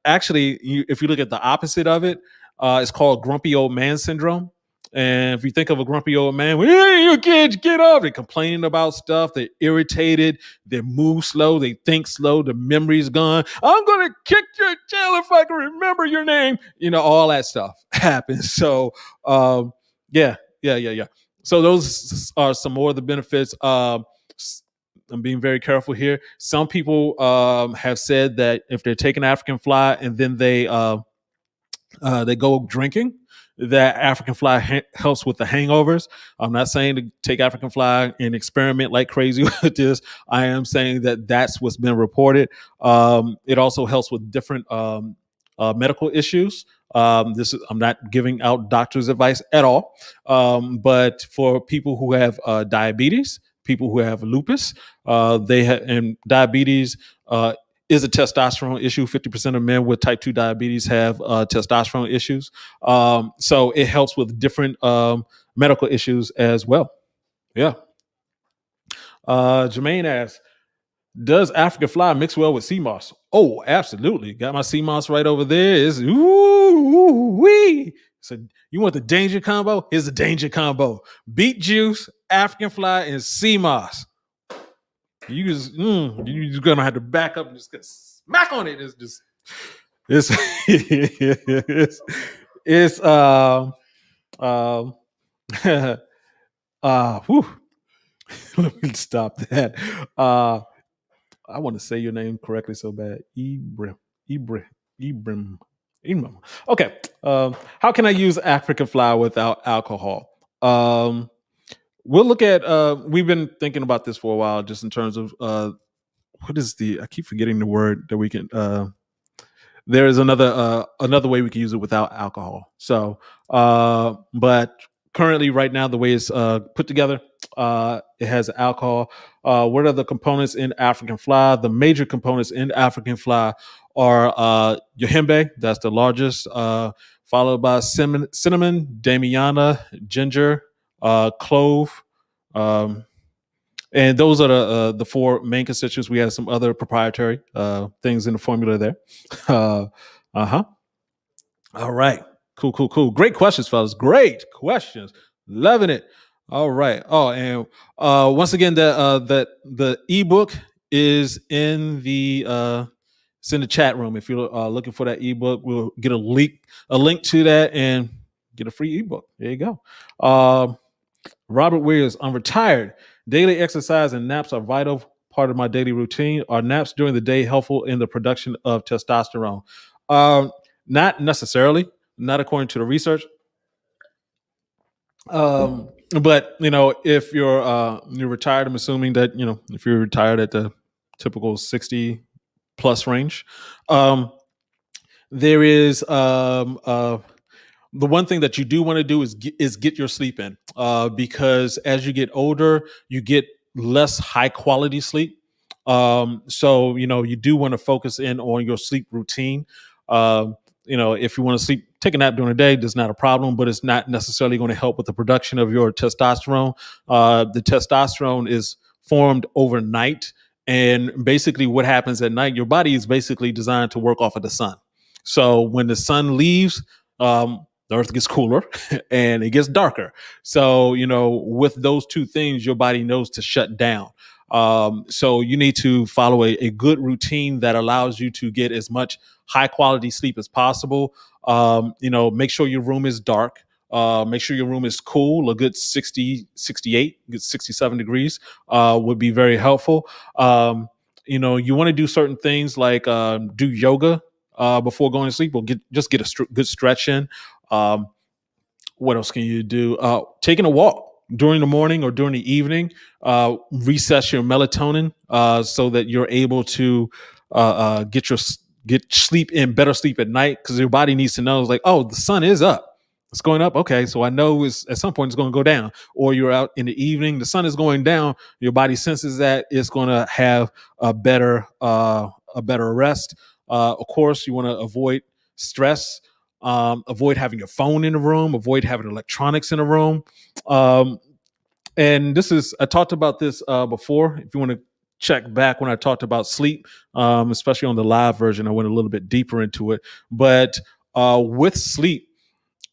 actually, if you look at the opposite of it, it's called grumpy old man syndrome. And if you think of a grumpy old man, well, hey, you kids, get up. They're complaining about stuff. They're irritated. They move slow. They think slow. The memory's gone. I'm going to kick your tail if I can remember your name. All that stuff happens. So, yeah. So those are some more of the benefits. I'm being very careful here. Some people have said that if they're taking African fly and then they go drinking, that African fly helps with the hangovers. I'm not saying to take African fly and experiment like crazy with this. I am saying that that's what's been reported. It also helps with different medical issues. I'm not giving out doctor's advice at all. But for people who have diabetes, people who have lupus, and diabetes is a testosterone issue. 50% of men with type 2 diabetes have testosterone issues. So it helps with different medical issues as well. Yeah. Jermaine asks, does African fly mix well with sea moss? Oh, absolutely. Got my sea moss right over there. It's wee. So you want the danger combo? Here's the danger combo: beet juice, African fly, and sea moss. You're just gonna have to back up and just get smack on it. It's it's whew. Let me stop that. I want to say your name correctly so bad. Ibrim. Okay. How can I use African fly without alcohol? We'll look at. We've been thinking about this for a while, just in terms of what is I keep forgetting the word that we can. There is another way we can use it without alcohol. So, but currently, right now, the way it's put together, it has alcohol. What are the components in African fly? The major components in African fly are yohimbe, that's the largest, followed by cinnamon, damiana, ginger, clove. And those are the four main constituents. We have some other proprietary things in the formula there. Uh-huh. All right. Cool. Great questions, fellas. Great questions. Loving it. All right. Oh, and once again, the ebook is in the it's in the chat room. If you're looking for that ebook, we'll get a link to that and get a free ebook. There you go. Robert Williams, I'm retired. Daily exercise and naps are vital part of my daily routine. Are naps during the day helpful in the production of testosterone? Not necessarily, not according to the research. But if you're retired, I'm assuming that if you're retired at the typical 60 plus range, there is the one thing that you do want to do is get your sleep in, because as you get older, you get less high quality sleep. So you do want to focus in on your sleep routine. If you want to sleep, take a nap during the day, that's not a problem, but it's not necessarily going to help with the production of your testosterone. The testosterone is formed overnight, and basically what happens at night, your body is basically designed to work off of the sun. So when the sun leaves, the earth gets cooler and it gets darker. So, with those two things, your body knows to shut down. So you need to follow a good routine that allows you to get as much high quality sleep as possible. Make sure your room is dark. Make sure your room is cool. A good 60, 68, good 67 degrees would be very helpful. You want to do certain things like do yoga before going to sleep, or get a good stretch in. What else can you do? Taking a walk during the morning or during the evening, recess your melatonin so that you're able to get sleep in, better sleep at night, because your body needs to know, it's like, oh, the sun is up. It's going up. Okay, so I know at some point it's going to go down. Or you're out in the evening, the sun is going down. Your body senses that it's going to have a better rest. Of course, you want to avoid stress. Avoid having your phone in the room. Avoid having electronics in the room. And I talked about this before. If you want to check back when I talked about sleep, especially on the live version. I went a little bit deeper into it. But with sleep,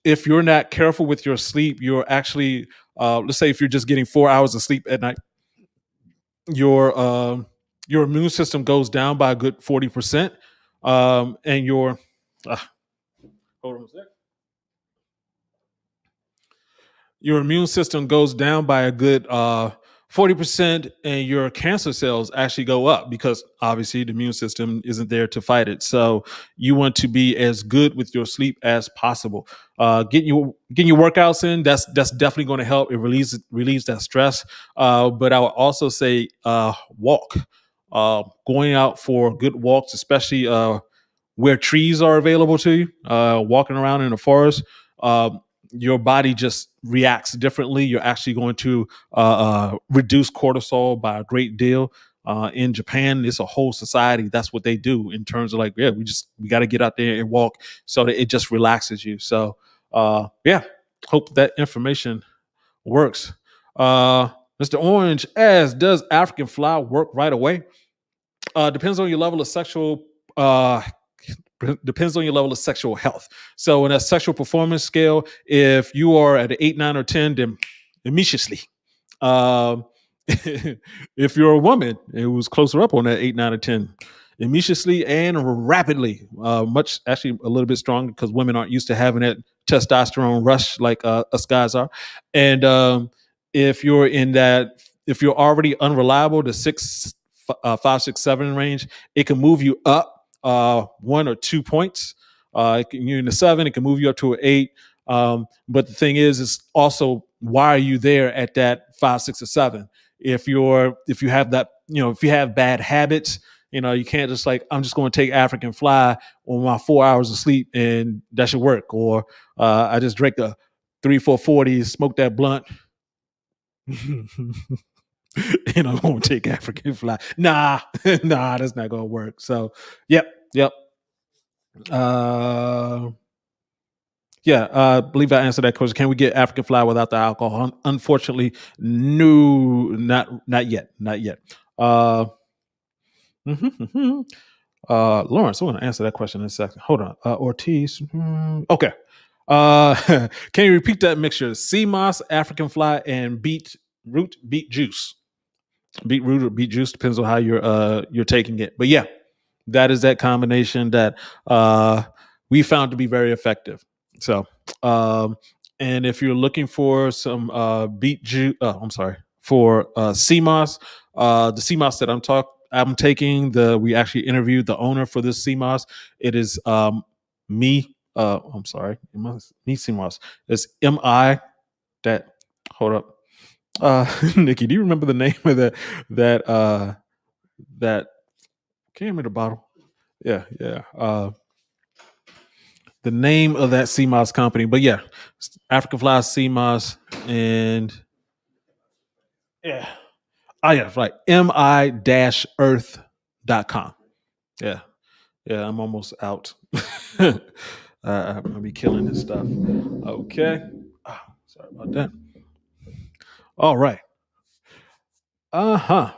if you're not careful with your sleep, you're actually, let's say if you're just getting 4 hours of sleep at night, your your immune system goes down by a good 40%, and your uh, hold on a sec. Your immune system goes down by a good 40%, and your cancer cells actually go up because obviously the immune system isn't there to fight it. So you want to be as good with your sleep as possible. Getting your workouts in, that's definitely going to help. It relieves that stress. But I would also say walk. Going out for good walks, especially where trees are available to you, walking around in the forest, uh, your body just reacts differently. You're actually going to reduce cortisol by a great deal. In Japan, it's a whole society. That's what they do in terms of like, yeah, we got to get out there and walk so that it just relaxes you. So, yeah, hope that information works. Uh, Mr. Orange, as does African fly work right away? Depends on your level of sexual uh, depends on your level of sexual health. So in a sexual performance scale, if you are at an 8, 9, or 10, then immediately. Um, if you're a woman, it was closer up on that 8, 9, or 10. Immediately and rapidly, much actually a little bit stronger because women aren't used to having that testosterone rush like us guys are. And if you're in that, if you're already unreliable, the 5, 6, 7 range, it can move you up 1 or 2 points. You're in the 7, it can move you up to an 8. But the thing is also why are you there at that 5, 6, or 7? If you have that, if you have bad habits, you can't just like, I'm just going to take African fly on my 4 hours of sleep and that should work. Or I just drank a 3, 4, 40, smoke that blunt. And I'm going to take African fly. Nah, nah, that's not going to work. So, yep. Uh, yeah, I believe I answered that question. Can we get African fly without the alcohol? Unfortunately, no, not yet, not yet. Mhm. Lawrence, I want to answer that question in a second. Hold on. Ortiz. Okay. Can you repeat that mixture? Sea moss, African fly, and beet juice. Beetroot or beet juice depends on how you're taking it. But yeah, that is that combination that we found to be very effective. So, um, and if you're looking for some beet juice, I'm sorry, for CMOS, the CMOS that I'm taking, we actually interviewed the owner for this CMOS. It is me. I'm sorry, me CMOS. It's MI. That hold up. Nikki, do you remember the name of that can't remember the bottle? Yeah. The name of that CMOS company, but yeah, African Fly CMOS, and yeah, yeah, right. mi-earth.com. Yeah, I'm almost out. I'm gonna be killing this stuff. Okay. Sorry about that. All right. Uh-huh.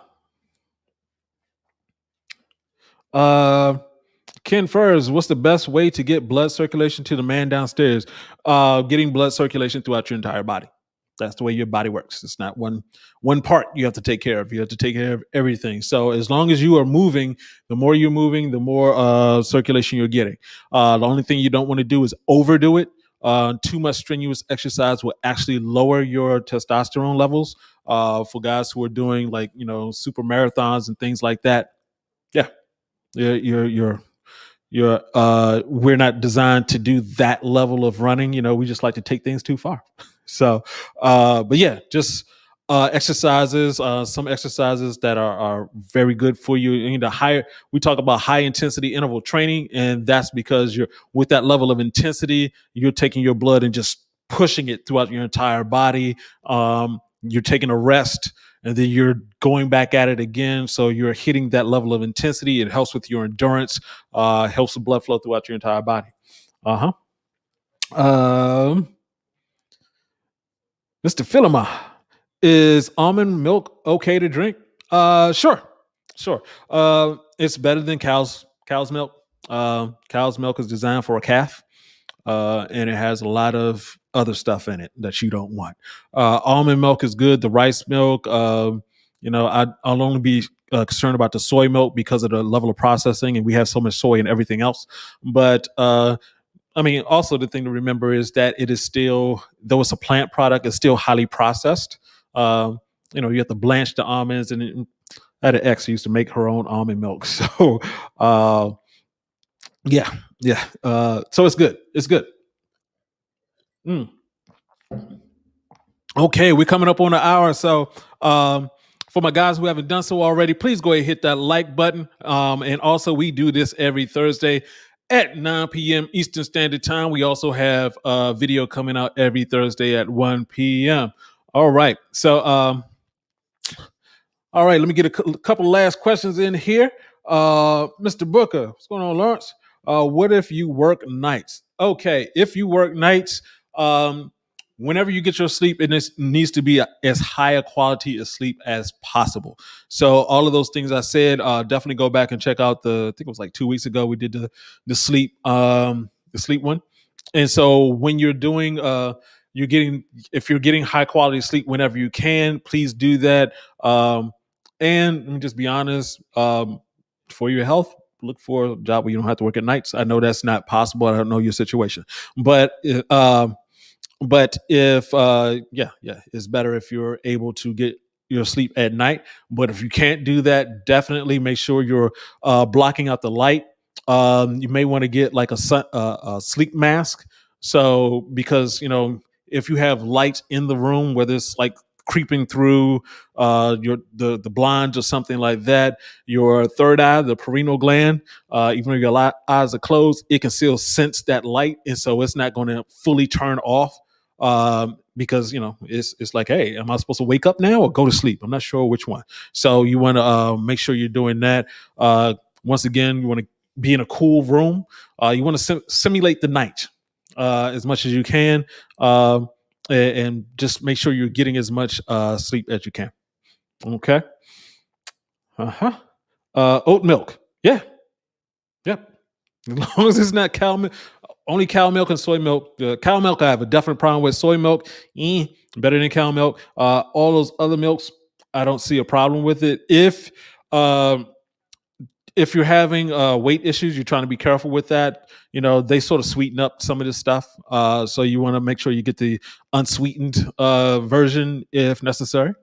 Uh Ken Furs, what's the best way to get blood circulation to the man downstairs? Getting blood circulation throughout your entire body. That's the way your body works. It's not one part you have to take care of. You have to take care of everything. So as long as you are moving, the more you're moving, the more circulation you're getting. The only thing you don't want to do is overdo it. Too much strenuous exercise will actually lower your testosterone levels. For guys who are doing like super marathons and things like that, yeah, we're not designed to do that level of running. We just like to take things too far. So but yeah, just exercises, some exercises that are very good for you. Higher, we talk about high intensity interval training, and that's because you're with that level of intensity, you're taking your blood and just pushing it throughout your entire body. You're taking a rest and then you're going back at it again. So you're hitting that level of intensity. It helps with your endurance, helps the blood flow throughout your entire body. Uh huh. Mr. Philima, is almond milk okay to drink? Sure. Sure. It's better than cow's milk. Cow's milk is designed for a calf, and it has a lot of other stuff in it that you don't want. Almond milk is good. The rice milk, I'll only be concerned about the soy milk because of the level of processing, and we have so much soy and everything else. But I mean, also the thing to remember is that it is still, though it's a plant product, it's still highly processed. You have to blanch the almonds, and I had an ex who used to make her own almond milk. So, uh, yeah, yeah. So it's good. It's good. Mm. Okay, we're coming up on an hour. So, for my guys who haven't done so already, please go ahead and hit that like button. And also, we do this every Thursday at 9 p.m. Eastern Standard Time. We also have a video coming out every Thursday at 1 p.m. All right. So, all right, let me get a couple last questions in here. Mr. Booker, what's going on, Lawrence? What if you work nights? Okay, if you work nights, whenever you get your sleep, needs to be as high a quality of sleep as possible. So all of those things I said, definitely go back and check out I think it was like 2 weeks ago we did the sleep one. And so when you're doing, if you're getting high quality sleep whenever you can, please do that. And let me just be honest, for your health, look for a job where you don't have to work at nights. I know that's not possible. I don't know your situation, but if it's better if you're able to get your sleep at night. But if you can't do that, definitely make sure you're blocking out the light. You may want to get like a sleep mask. So because if you have lights in the room, whether it's like creeping through the blinds or something like that, your third eye, the pineal gland, even though your eyes are closed, it can still sense that light, and so it's not going to fully turn off. Because it's like, hey, am I supposed to wake up now or go to sleep? I'm not sure which one. So you want to make sure you're doing that. Once again, you want to be in a cool room. You want to simulate the night as much as you can. And just make sure you're getting as much sleep as you can. Okay. Uh-huh. Oat milk. Yeah. Yep. As long as it's not cow milk, only cow milk and soy milk. Cow milk, I have a definite problem with. Soy milk, better than cow milk. All those other milks, I don't see a problem with it. Um, if you're having weight issues, you're trying to be careful with that. They sort of sweeten up some of this stuff. So you want to make sure you get the unsweetened version if necessary.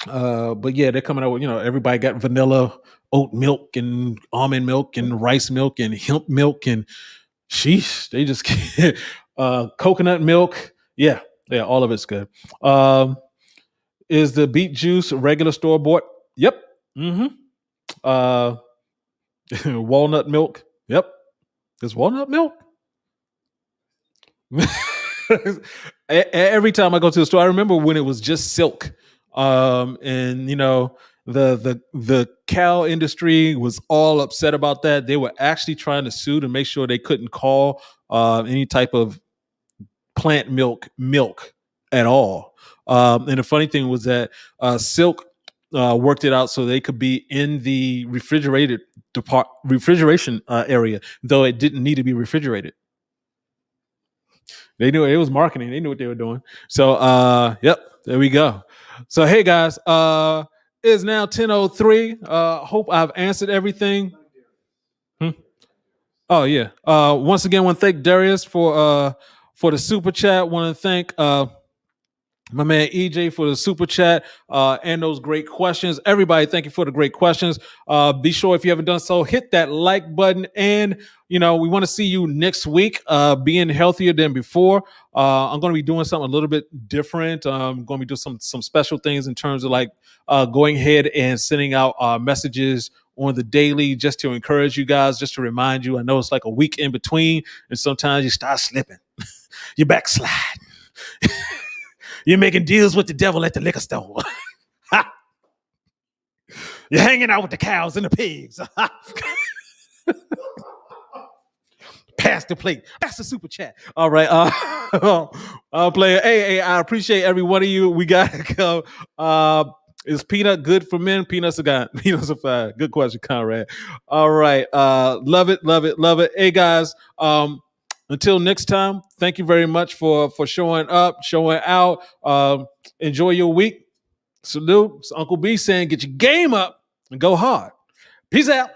But yeah, they're coming out with, everybody got vanilla oat milk and almond milk and rice milk and hemp milk and sheesh, they just get coconut milk. Yeah, yeah, all of it's good. Is the beet juice regular store bought? Yep. Mm-hmm. Uh, walnut milk. Yep. Is walnut milk? Every time I go to the store, I remember when it was just silk. And the cow industry was all upset about that. They were actually trying to sue to make sure they couldn't call any type of plant milk at all. And the funny thing was that silk worked it out so they could be in the refrigeration area, though it didn't need to be refrigerated. They knew it was marketing. They knew what they were doing. So, yep, there we go. So, hey guys, it's now 10:03. Hope I've answered everything. Hmm? Oh yeah. Once again, want to thank Darius for the super chat. Want to thank my man EJ for the super chat and those great questions. Everybody, thank you for the great questions. Be sure, if you haven't done so, hit that like button. And we want to see you next week, being healthier than before. I'm going to be doing something a little bit different. I'm going to be doing some special things in terms of like going ahead and sending out messages on the daily, just to encourage you guys, just to remind you. I know it's like a week in between, and sometimes you start slipping, you backslide. You're making deals with the devil at the liquor store. You're hanging out with the cows and the pigs. Pass the plate. Pass the super chat. All right. Player. Hey, I appreciate every one of you. We got to go. Is peanut good for men? Peanuts are good. Peanuts are fine. Good question, Conrad. All right. Love it, love it, love it. Hey guys, until next time, thank you very much for showing up, showing out. Enjoy your week. Salute. It's Uncle B saying get your game up and go hard. Peace out.